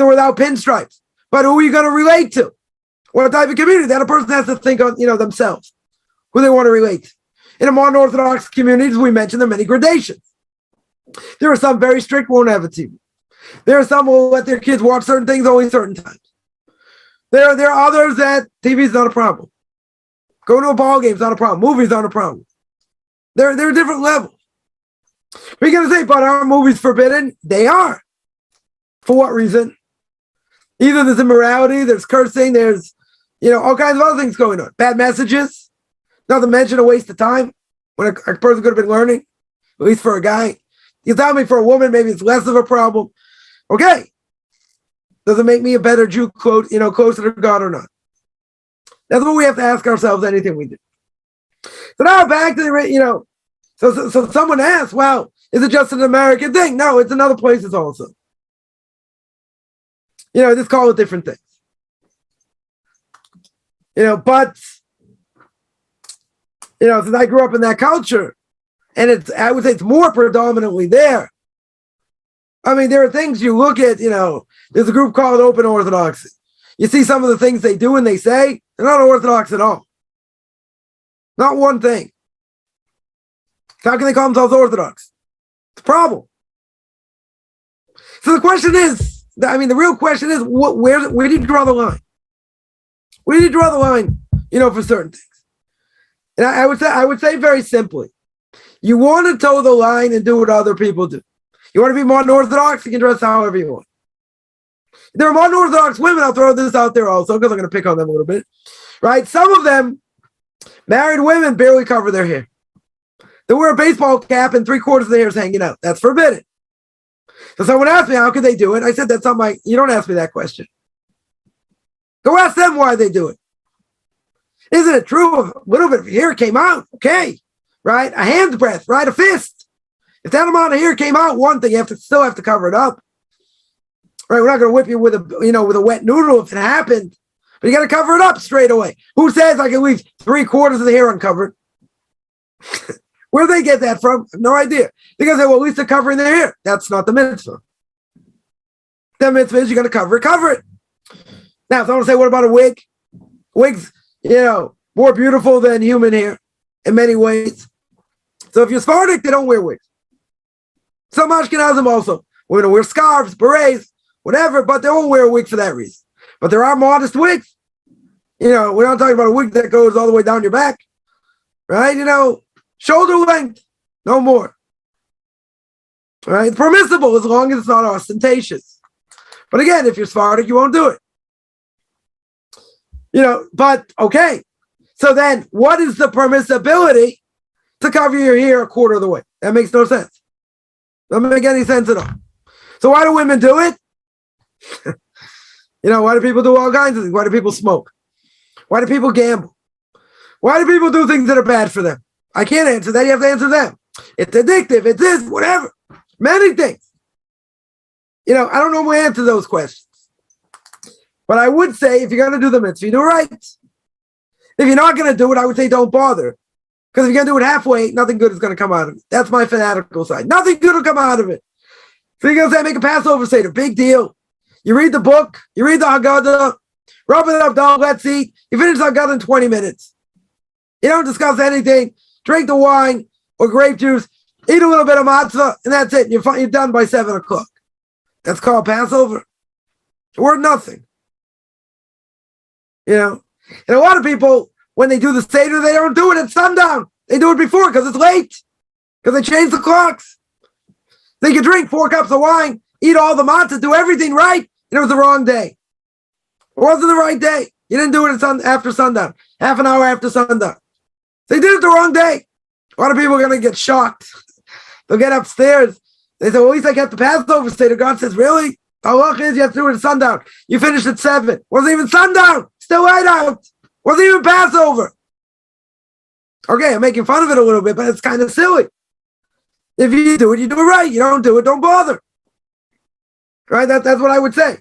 or without pinstripes. But who are you going to relate to? What type of community? That a person has to think on, themselves, who they want to relate to. In the modern Orthodox communities, we mentioned there are many gradations. There are some very strict, won't have a TV. There are some who will let their kids watch certain things only certain times. There are others that TV is not a problem. Going to a ball game is not a problem. Movies not a problem. There are different levels. We're going to say, but are movies forbidden? They are. For what reason? Either there's immorality, there's cursing, there's, all kinds of other things going on. Bad messages, not to mention a waste of time when a person could have been learning, at least for a guy. You tell me for a woman, maybe it's less of a problem. Okay. Does it make me a better Jew, closer to God or not? That's what we have to ask ourselves, anything we do. So now back to the, so someone asks, well, is it just an American thing? No, it's in other places also. Just call it different things. But, since I grew up in that culture, and I would say it's more predominantly there. There are things you look at, there's a group called Open Orthodoxy. You see some of the things they do and they say, they're not Orthodox at all. Not one thing. How can they call themselves Orthodox? It's a problem. So the question is, the real question is, where do you draw the line? Where do you draw the line, for certain things? And I would say very simply, you want to toe the line and do what other people do. You want to be modern Orthodox, you can dress however you want. There are modern Orthodox women, I'll throw this out there also, because I'm going to pick on them a little bit. Right? Some of them, married women, barely cover their hair. They wear a baseball cap and 3/4 of the hair is hanging out. That's forbidden. So someone asked me, how could they do it? I said, that's not you don't ask me that question. Go ask them why they do it. Isn't it true? A little bit of hair came out, okay, right? A hand's breadth, right? A fist. If that amount of hair came out, one thing, you still have to cover it up. Right? We're not going to whip you with a wet noodle if it happened, but you got to cover it up straight away. Who says I can leave 3/4 of the hair uncovered? Where do they get that from? I have no idea. They're going to say, well, at least they're covering their hair. That's not the mitzvah. The mitzvah is you're going to cover it. Now, if I want to say, what about a wig? Wigs, more beautiful than human hair in many ways. So if you're Sephardic, they don't wear wigs. Some Ashkenazim also. We're going to wear scarves, berets, whatever, but they won't wear a wig for that reason. But there are modest wigs. We're not talking about a wig that goes all the way down your back. Right? Shoulder length, no more. Right? It's permissible as long as it's not ostentatious. But again, if you're Sephardic, you won't do it. But okay. So then what is the permissibility to cover your hair 1/4 of the way? That makes no sense. Doesn't make any sense at all. So why do women do it? Why do people do all kinds of things? Why do people smoke? Why do people gamble? Why do people do things that are bad for them? I can't answer that. You have to answer them. It's addictive. It's this, whatever. Many things. I don't normally answer those questions. But I would say, if you're going to do the mitzvah, you do it right. If you're not going to do it, I would say don't bother. Because if you're going to do it halfway, nothing good is going to come out of it. That's my fanatical side. Nothing good will come out of it. So you're going to say, make a Passover Seder. Big deal. You read the book. You read the Haggadah. Rub it up, dog. Let's eat. You finish the Haggadah in 20 minutes. You don't discuss anything. Drink the wine or grape juice. Eat a little bit of matzah. And that's it. You're done by 7 o'clock. That's called Passover. Or nothing. And a lot of people, when they do the Seder, they don't do it at sundown. They do it before because it's late. Because they change the clocks. They can drink 4 cups of wine, eat all the matzah, do everything right, and it was the wrong day. It wasn't the right day. You didn't do it after sundown, half an hour after sundown. They did it the wrong day. A lot of people are going to get shocked. They'll get upstairs. They say, well, at least I kept the Passover Seder. God says, really? Allah is you have to do it at sundown. You finished at 7. Wasn't even sundown. Still light out. Wasn't even Passover. Okay, I'm making fun of it a little bit, but it's kind of silly. If you do it right. You don't do it, don't bother. Right? That's what I would say.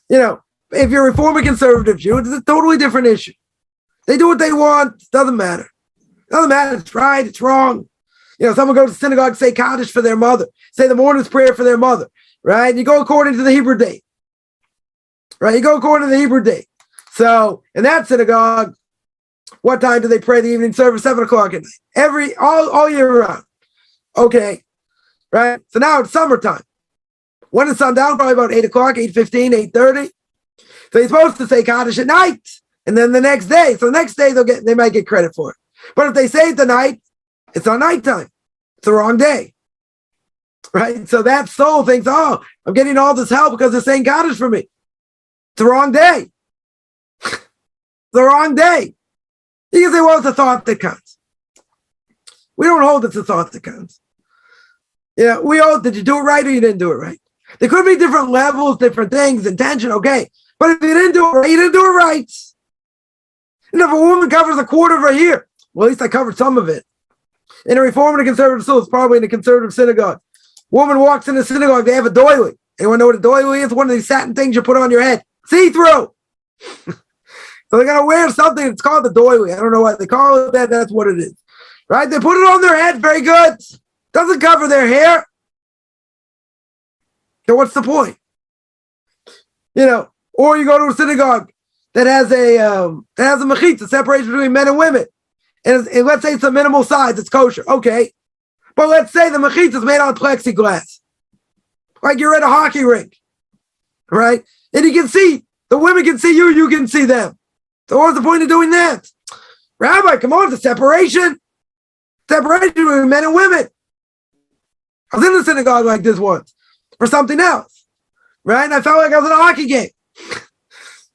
If you're a Reform or conservative Jew, it's a totally different issue. They do what they want. It doesn't matter. It doesn't matter. It's right. It's wrong. Someone goes to synagogue, say Kaddish for their mother, say the morning's prayer for their mother, right? You go according to the Hebrew date, right? You go according to the Hebrew date. So in that synagogue, what time do they pray the evening service? 7 o'clock at night, all year round. Okay, right? So now it's summertime. When is sundown? Probably about 8 o'clock, 8:15, 8:30. So you're supposed to say Kaddish at night, and then the next day. So the next day they might get credit for it. But if they say it tonight, it's on nighttime. It's the wrong day, right? So that soul thinks, oh, I'm getting all this help because they're saying Kaddish for me. It's the wrong day. The wrong day. You can say, well, it's a thought that counts. We don't hold it's a thought that counts. We hold, did you do it right or you didn't do it right? There could be different levels, different things, intention, okay. But if you didn't do it right, you didn't do it right. And if a woman covers a quarter of her hair, well, at least I covered some of it. In a Reform and a conservative school, it's probably in a conservative synagogue. Woman walks in the synagogue, they have a doily. Anyone know what a doily is? One of these satin things you put on your head. See-through. So they're going to wear something. It's called the doily. I don't know what they call it. That's what it is. Right? They put it on their head. Very good. Doesn't cover their hair. So what's the point? Or you go to a synagogue that has a mechitza, separation between men and women. And let's say it's a minimal size, it's kosher. Okay. But let's say the mechitza is made out of plexiglass. Like you're at a hockey rink. Right? And you can see, the women can see you, you can see them. So what's the point of doing that? Rabbi, come on, it's a separation. Separation between men and women. I was in a synagogue like this once for something else. Right? And I felt like I was in a hockey game.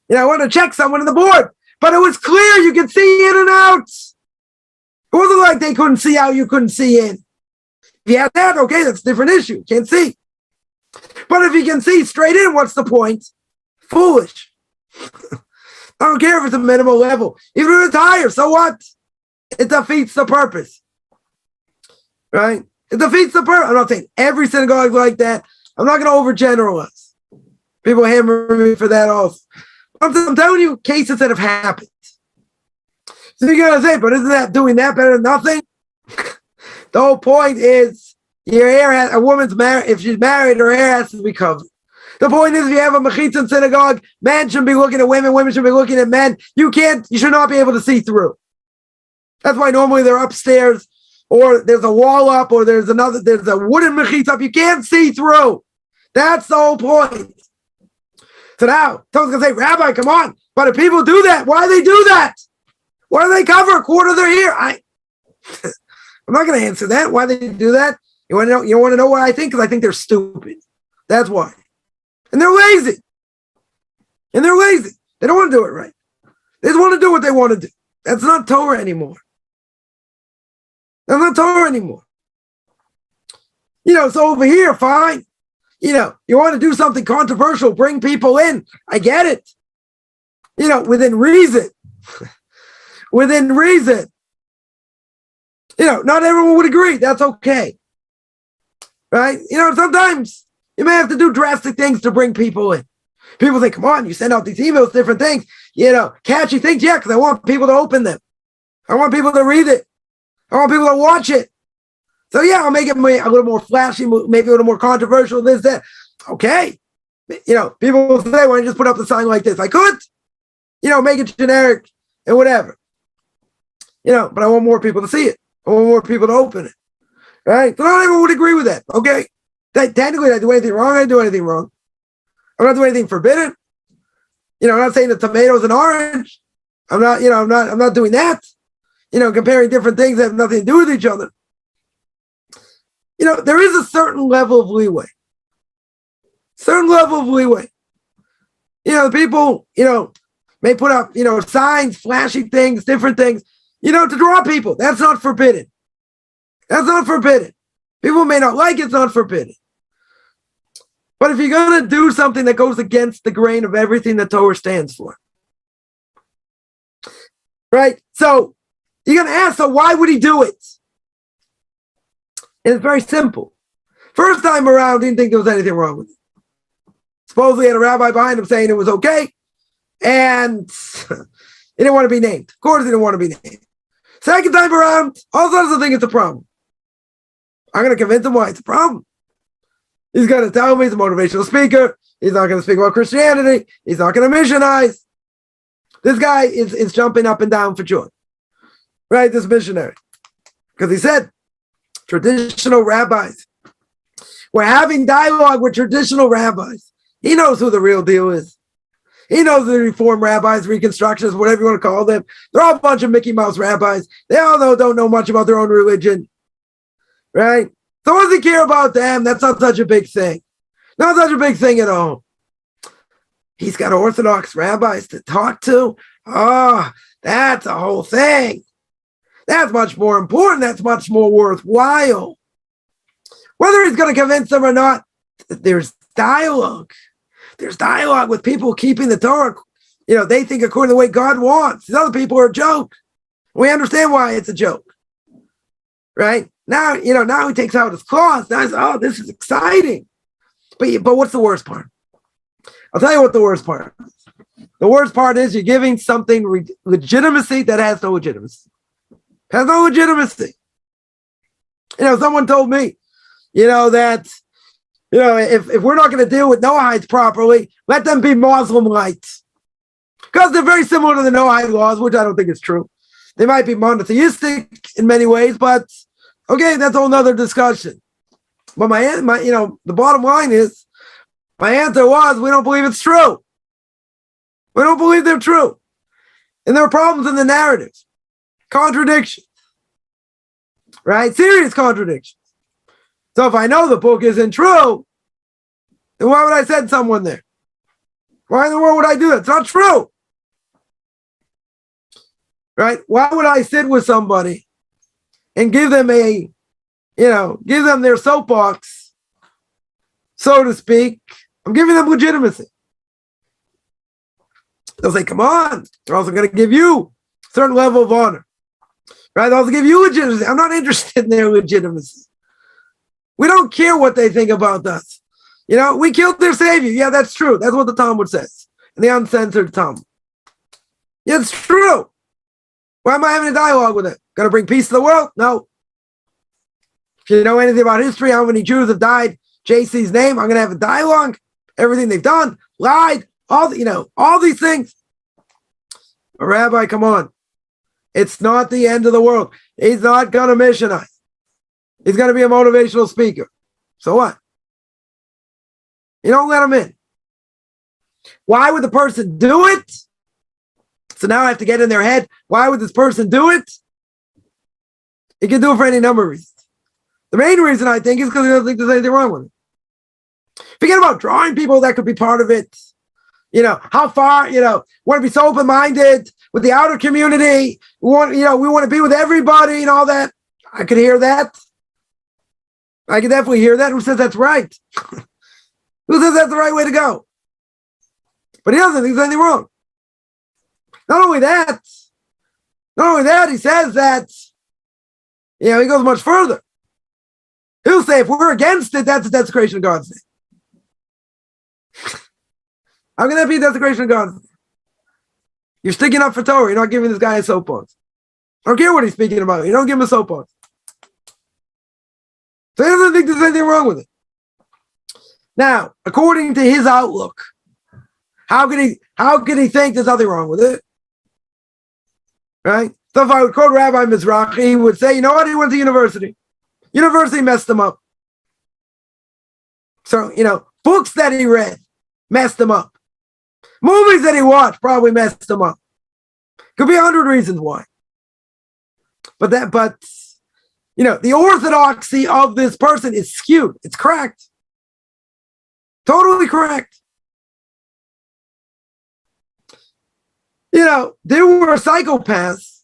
I wanted to check someone on the board. But it was clear you could see in and out. It wasn't like they couldn't see out, you couldn't see in. If you have that, okay, that's a different issue. You can't see. But if you can see straight in, what's the point? Foolish. I don't care if it's a minimal level. Even if it's higher, so what? It defeats the purpose. Right? It defeats the purpose. I'm not saying every synagogue is like that. I'm not going to overgeneralize. People hammer me for that also. I'm telling you cases that have happened. So you're going to say, but isn't that doing that better than nothing? The whole point is your hair a woman's married, if she's married, her hair has to be covered. The point is if you have a mechitza in synagogue, men shouldn't be looking at women, women should be looking at men. You should not be able to see through. That's why normally they're upstairs or there's a wall up or there's a wooden mechitza up. You can't see through. That's the whole point. So now, someone's going to say, Rabbi, come on. But if people do that, why do they do that? Why do they cover a quarter of their hair? I'm not going to answer that. Why they do that? You want to know what I think? Because I think they're stupid. That's why. And they're lazy. They don't want to do it right. They just want to do what they want to do. That's not Torah anymore. So over here, fine. You want to do something controversial, bring people in. I get it. Within reason. Within reason. Not everyone would agree. That's okay. Right? Sometimes you may have to do drastic things to bring people in. People think, come on, you send out these emails, different things, catchy things. Yeah, because I want people to open them. I want people to read it. I want people to watch it. So yeah, I'll make it a little more flashy, maybe a little more controversial, this, that. Okay. People will say, why don't you just put up the sign like this? I could, make it generic and whatever. But I want more people to see it. I want more people to open it. Right? So not everyone would agree with that. Okay. Technically, did I do anything wrong? I didn't do anything wrong. I'm not doing anything forbidden. I'm not saying the tomatoes and orange. I'm not doing that. Comparing different things that have nothing to do with each other. There is a certain level of leeway. People, may put up, signs, flashy things, different things, to draw people. That's not forbidden. People may not like it, it's not forbidden. But if you're going to do something that goes against the grain of everything that Torah stands for, right? So you're going to ask, so why would he do it? And it's very simple. First time around, didn't think there was anything wrong with it. Supposedly had a rabbi behind him saying it was okay. And he didn't want to be named. Of course he didn't want to be named. Second time around, all of a sudden think it's a problem. I'm going to convince him why it's a problem. He's going to tell me he's a motivational speaker. He's not going to speak about Christianity. He's not going to missionize. This guy is jumping up and down for joy. Right, this missionary. Because he said, traditional rabbis. We're having dialogue with traditional rabbis. He knows who the real deal is. He knows the Reform rabbis, Reconstructionists, whatever you want to call them. They're all a bunch of Mickey Mouse rabbis. They all don't know much about their own religion. Right? So what does he care about them? That's not such a big thing. Not such a big thing at all. He's got Orthodox rabbis to talk to. Oh, that's a whole thing. That's much more important. That's much more worthwhile. Whether he's going to convince them or not, there's dialogue. There's dialogue with people keeping the Torah. They think according to the way God wants. These other people are a joke. We understand why it's a joke. Right? Now, now he takes out his claws. Now he's, oh, this is exciting. But what's the worst part? I'll tell you what the worst part is. The worst part is you're giving something legitimacy that has no legitimacy. Has no legitimacy. Someone told me, that, if we're not going to deal with Noahites properly, let them be Muslim lights. Because they're very similar to the Noahide laws, which I don't think is true. They might be monotheistic in many ways, but okay, that's a whole nother discussion. But my the bottom line is, my answer was, we don't believe it's true. We don't believe they're true. And there are problems in the narrative. Contradictions. Right? Serious contradictions. So if I know the book isn't true, then why would I send someone there? Why in the world would I do that? It's not true. Right? Why would I sit with somebody and give them give them their soapbox, so to speak? I'm giving them legitimacy. They'll say, come on, they're also going to give you a certain level of honor. Right? They'll also give you legitimacy. I'm not interested in their legitimacy. We don't care what they think about us. We killed their savior. Yeah, that's true. That's what the Talmud says. In the uncensored Talmud. Yeah, it's true. Why am I having a dialogue with it? Going to bring peace to the world? No. If you know anything about history, how many Jews have died JC's name, I'm going to have a dialogue. Everything they've done, lied, all these things. But Rabbi, come on. It's not the end of the world. He's not going to missionize. He's going to be a motivational speaker. So what? You don't let him in. Why would the person do it? So now I have to get in their head. Why would this person do it? He can do it for any number of reasons. The main reason, I think, is because he doesn't think there's anything wrong with it. Forget about drawing people that could be part of it. How far, want to be so open-minded with the outer community. We want to be with everybody and all that. I could hear that. I can definitely hear that. Who says that's right? Who says that's the right way to go? But he doesn't think there's anything wrong. Not only that, he says that, he goes much further. He'll say, if we're against it, that's a desecration of God's name. How can that be a desecration of God's name? You're sticking up for Torah. You're not giving this guy a soapbox. I don't care what he's speaking about. You don't give him a soapbox. So he doesn't think there's anything wrong with it. Now, according to his outlook, how can he think there's nothing wrong with it? Right? So if I would quote Rabbi Mizrahi, he would say, you know what? He went to university. University messed him up. So, books that he read messed him up. Movies that he watched probably messed him up. Could be 100 reasons why. But the orthodoxy of this person is skewed. It's cracked. Totally correct. There were psychopaths,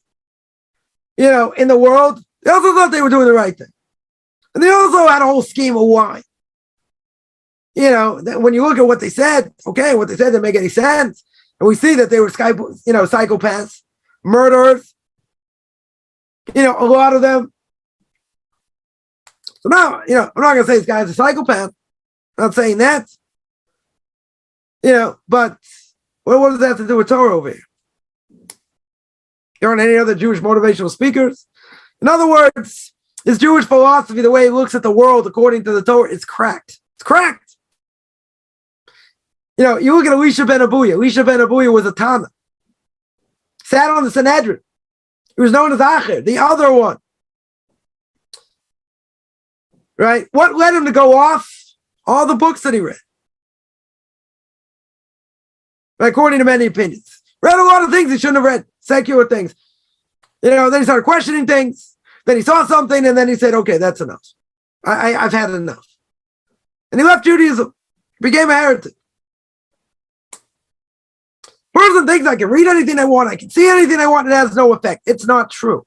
in the world. They also thought they were doing the right thing. And they also had a whole scheme of why. When you look at what they said, what they said didn't make any sense. And we see that they were, psychopaths, murderers, a lot of them. So now, I'm not going to say this guy's a psychopath. I'm not saying that. But what does that have to do with Torah over here? There aren't any other Jewish motivational speakers. In other words, this Jewish philosophy, the way it looks at the world according to the Torah, is cracked. It's cracked. You look at Elisha ben Abuya. Elisha ben Abuya was a Tana. Sat on the Sanhedrin. He was known as Acher, the other one. Right? What led him to go off? All the books that he read. According to many opinions. Read a lot of things he shouldn't have read. Secular things. Then he started questioning things. Then he saw something and then he said, okay, that's enough. I've had enough. And he left Judaism. Became a heretic. Person thinks I can read anything I want. I can see anything I want. It has no effect. It's not true.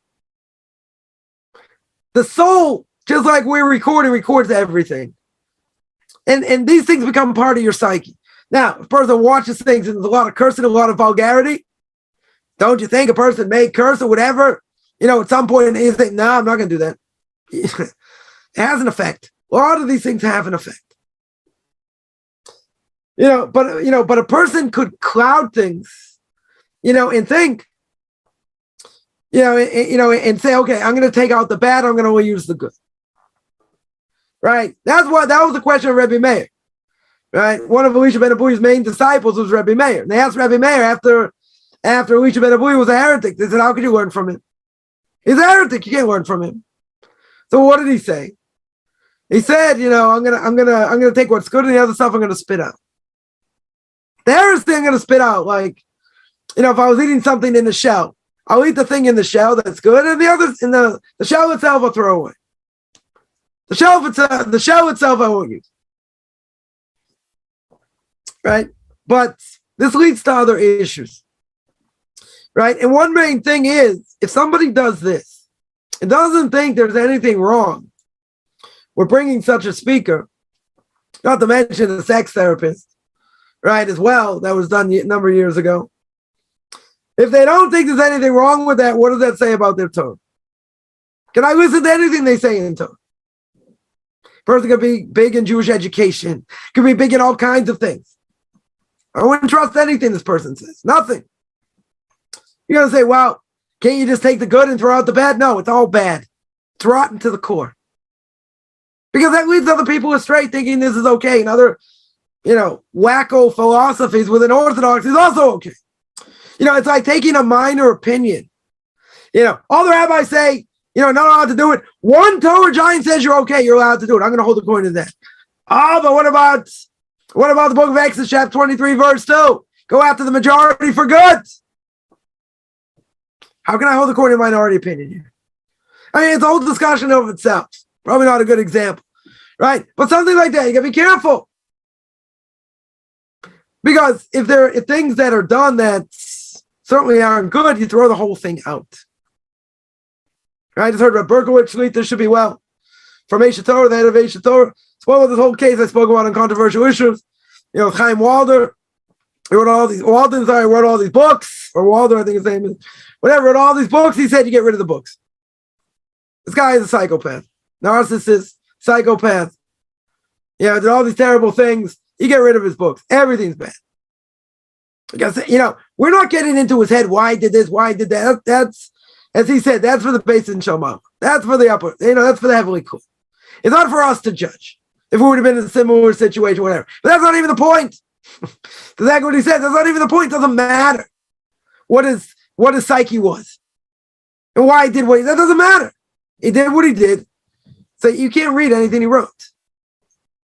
The soul, just like we're recording, records everything. And these things become part of your psyche. Now, if a person watches things and there's a lot of cursing, a lot of vulgarity, don't you think a person may curse or whatever? At some point you think, no, I'm not going to do that. It has an effect. A lot of these things have an effect. But a person could cloud things, and think, and say, okay, I'm going to take out the bad, I'm going to only use the good. Right? That was the question of Rabbi Meir. Right? One of Elisha ben Abuya's main disciples was Rabbi Meir. And they asked Rabbi Meir after Elisha ben Abuya was a heretic. They said, how could you learn from him? He's a heretic. You can't learn from him. So what did he say? He said, I'm gonna take what's good and the other stuff I'm gonna spit out. The heresy I'm gonna spit out, like, if I was eating something in the shell, I'll eat the thing in the shell that's good, and the other in the shell itself I'll throw away. The shell itself I won't use. Right? But this leads to other issues. Right? And one main thing is, if somebody does this, and doesn't think there's anything wrong with bringing such a speaker, not to mention a sex therapist, right, as well, that was done a number of years ago. If they don't think there's anything wrong with that, what does that say about their Torah? Can I listen to anything they say in Torah? Person could be big in Jewish education, could be big in all kinds of things. I wouldn't trust anything this person says. Nothing. You're going to say, well, can't you just take the good and throw out the bad? No, it's all bad. It's rotten to the core. Because that leads other people astray thinking this is okay. And other, wacko philosophies within Orthodox is also okay. It's like taking a minor opinion. All the rabbis say, not allowed to do it. One Torah giant says you're okay, you're allowed to do it. I'm going to hold according to that. Oh, but what about the book of Exodus, chapter 23, verse 2? Go after the majority for good. How can I hold according to minority opinion here? It's a whole discussion of itself. Probably not a good example, right? But something like that, you got to be careful. Because if things that are done that certainly aren't good, you throw the whole thing out. I just heard Rabbi Berkowitz, shlit'a should be well. From Eish Torah, the head of Eish Torah. Spoke about this whole case I spoke about on controversial issues. Chaim Walder, wrote all these books, or Walder, I think his name is. Whatever, wrote all these books, he said you get rid of the books. This guy is a psychopath. Narcissist, psychopath. Did all these terrible things. You get rid of his books. Everything's bad. Because, we're not getting into his head, why did this, why did that. That's, as he said, that's for the beis and Shomam. That's for the upper, that's for the heavenly court. It's not for us to judge. If we would have been in a similar situation, whatever. But that's not even the point. That's exactly what he said. That's not even the point. It doesn't matter what his psyche was. And why he did what he did. That doesn't matter. He did what he did. So you can't read anything he wrote.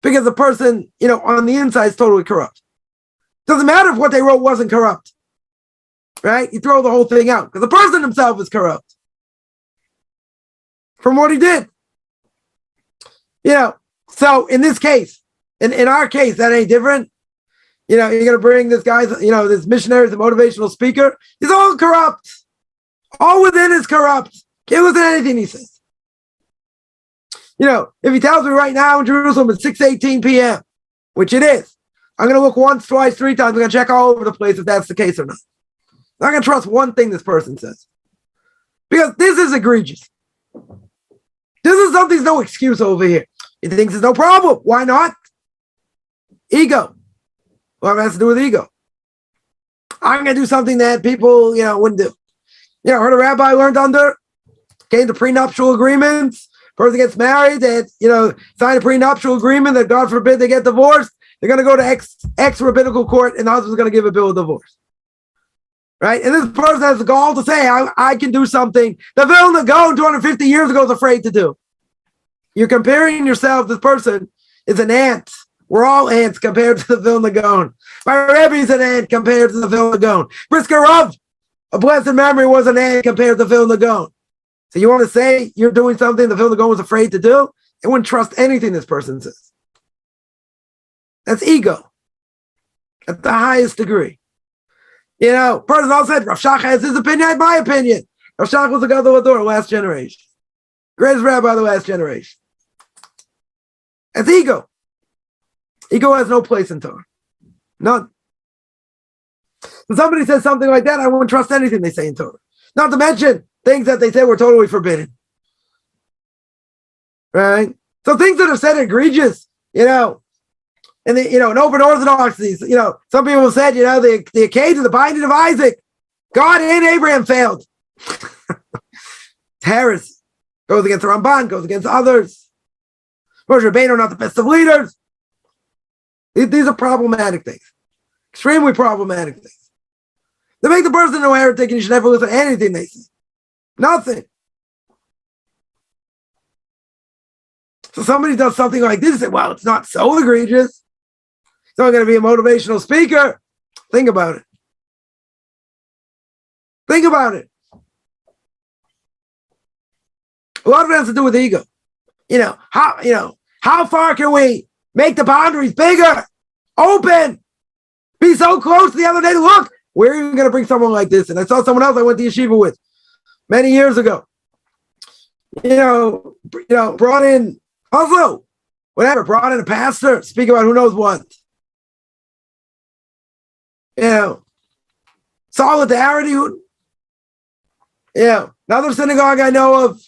Because the person, on the inside is totally corrupt. Doesn't matter if what they wrote wasn't corrupt. Right? You throw the whole thing out. Because the person himself is corrupt. From what he did. So in this case, in our case, that ain't different. You're going to bring this guy, this missionary, the motivational speaker. He's all corrupt. All within is corrupt. Can't listen to anything he says. If he tells me right now in Jerusalem it's 6:18 p.m., which it is, I'm going to look once, twice, three times. I'm going to check all over the place if that's the case or not. I'm not going to trust one thing this person says. Because this is egregious. This is something's no excuse over here. He thinks it's no problem. Why not? Ego. Well, it has to do with ego. I'm going to do something that people, wouldn't do. Heard a rabbi learned under, came to prenuptial agreements. Person gets married, and, sign a prenuptial agreement that God forbid they get divorced. They're going to go to ex-rabbinical court, and the husband's going to give a bill of divorce. Right? And this person has the gall to say, I can do something that Vilna Gaon 250 years ago was afraid to do. You're comparing yourself, this person is an ant. We're all ants compared to the Vilna Gaon. My Rebbe is an ant compared to the Vilna Gaon. Brisker Rav, a blessed memory, was an ant compared to Vilna Gaon. So you want to say you're doing something the Vilna Gaon was afraid to do? I wouldn't trust anything this person says. That's ego at the highest degree. Person also said, Rav Shach has his opinion, I have my opinion. Rav Shach was the Gadol Hador, last generation. Greatest rabbi of the last generation. That's ego. Ego has no place in Torah. None. When somebody says something like that, I won't trust anything they say in Torah. Not to mention things that they say were totally forbidden. Right? So things that are said egregious, and in open orthodoxies, some people said, the occasion, the binding of Isaac, God and Abraham failed. Heresy. Goes against the Ramban, goes against others. Moshe Rabbeinu are not the best of leaders. These are problematic things. Extremely problematic things. They make the person no heretic, and you should never listen to anything they say. Nothing. So somebody does something like this and say, well, it's not so egregious. It's not going to be a motivational speaker. Think about it. Think about it. A lot of it has to do with ego. How far can we make the boundaries bigger, open, be so close the other day to look? Where are you going to bring someone like this? And I saw someone else I went to yeshiva with many years ago. Brought in Oslo, whatever, brought in a pastor, speak about who knows what. Solidarity. Another synagogue I know of,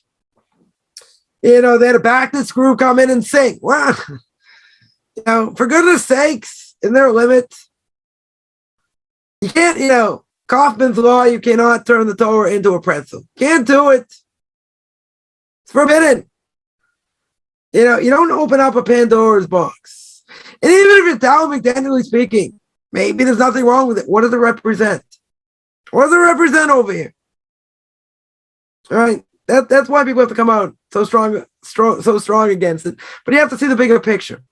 they had a Baptist group come in and sing. Well, for goodness sakes, isn't there a limit? You can't, Coffman's law, you cannot turn the Torah into a pretzel. Can't do it. It's forbidden. You don't open up a Pandora's box. And even if it's Talmid, technically speaking, maybe there's nothing wrong with it. What does it represent? What does it represent over here? All right. That's why people have to come out so strong against it. But you have to see the bigger picture.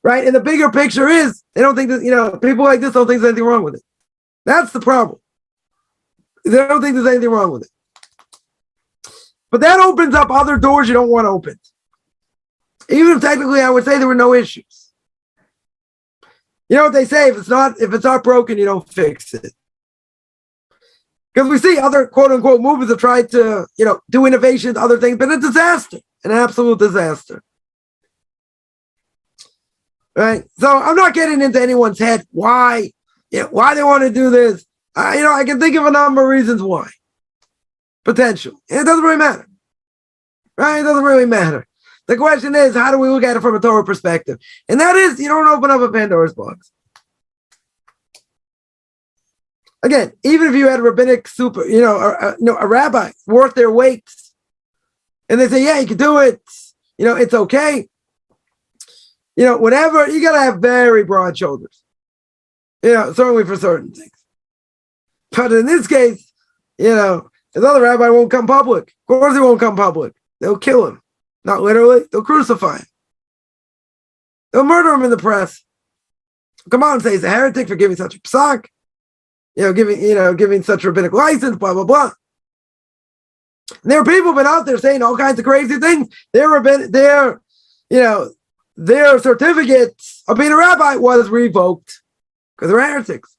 Right? And the bigger picture is they don't think that, people like this don't think there's anything wrong with it. That's the problem. They don't think there's anything wrong with it. But that opens up other doors you don't want opened. Even if technically I would say there were no issues. You know what they say, if it's not broken, you don't fix it. Because we see other quote unquote movements have tried to, do innovations, other things, but a disaster, an absolute disaster. Right? So I'm not getting into anyone's head why they want to do this. I can think of a number of reasons why. Potential. And it doesn't really matter. Right? It doesn't really matter. The question is, how do we look at it from a Torah perspective? And that is, you don't open up a Pandora's box. Again, even if you had a rabbinic a rabbi worth their weight, and they say, yeah, you can do it, it's okay. Whatever, you got to have very broad shoulders. Certainly for certain things. But in this case, this other rabbi won't come public. Of course he won't come public. They'll kill him. Not literally, they'll crucify him. They'll murder him in the press. Come on and say he's a heretic for giving such a psak. Giving such rabbinic license, blah, blah, blah. And there are people been out there saying all kinds of crazy things. Their certificate of being a rabbi was revoked because they're heretics.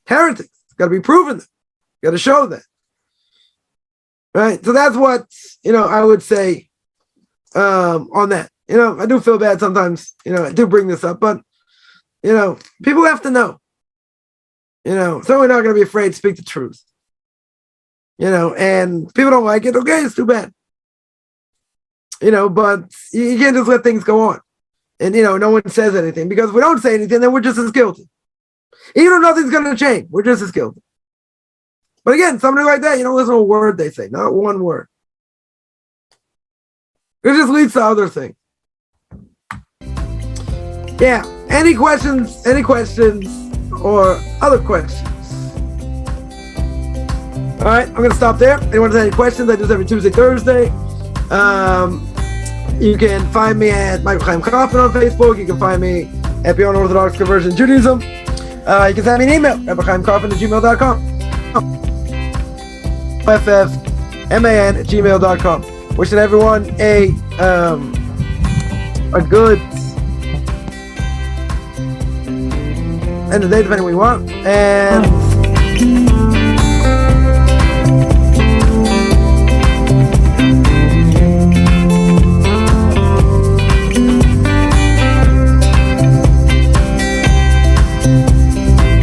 Heretics. It's got to be proven. Got to show that. Right? So that's what, I would say on that. I do feel bad sometimes, I do bring this up, but, people have to know. Certainly not going to be afraid to speak the truth. And people don't like it. Okay, it's too bad. but you can't just let things go on. And, no one says anything, because if we don't say anything, then we're just as guilty. Even if nothing's going to change, we're just as guilty. But again, somebody like that, you don't listen to a word they say, not one word. It just leads to other things. Yeah. Any questions or other questions? All right, I'm going to stop there. Anyone has any questions? I do this every Tuesday, Thursday. You can find me at Rabbi Chaim Coffman on Facebook. You can find me at Beyond Orthodox Conversion Judaism. You can send me an email, rabbichaimcoffman@gmail.com. ffman@gmail.com. Wishing everyone a good end of the day, depending on what you want. And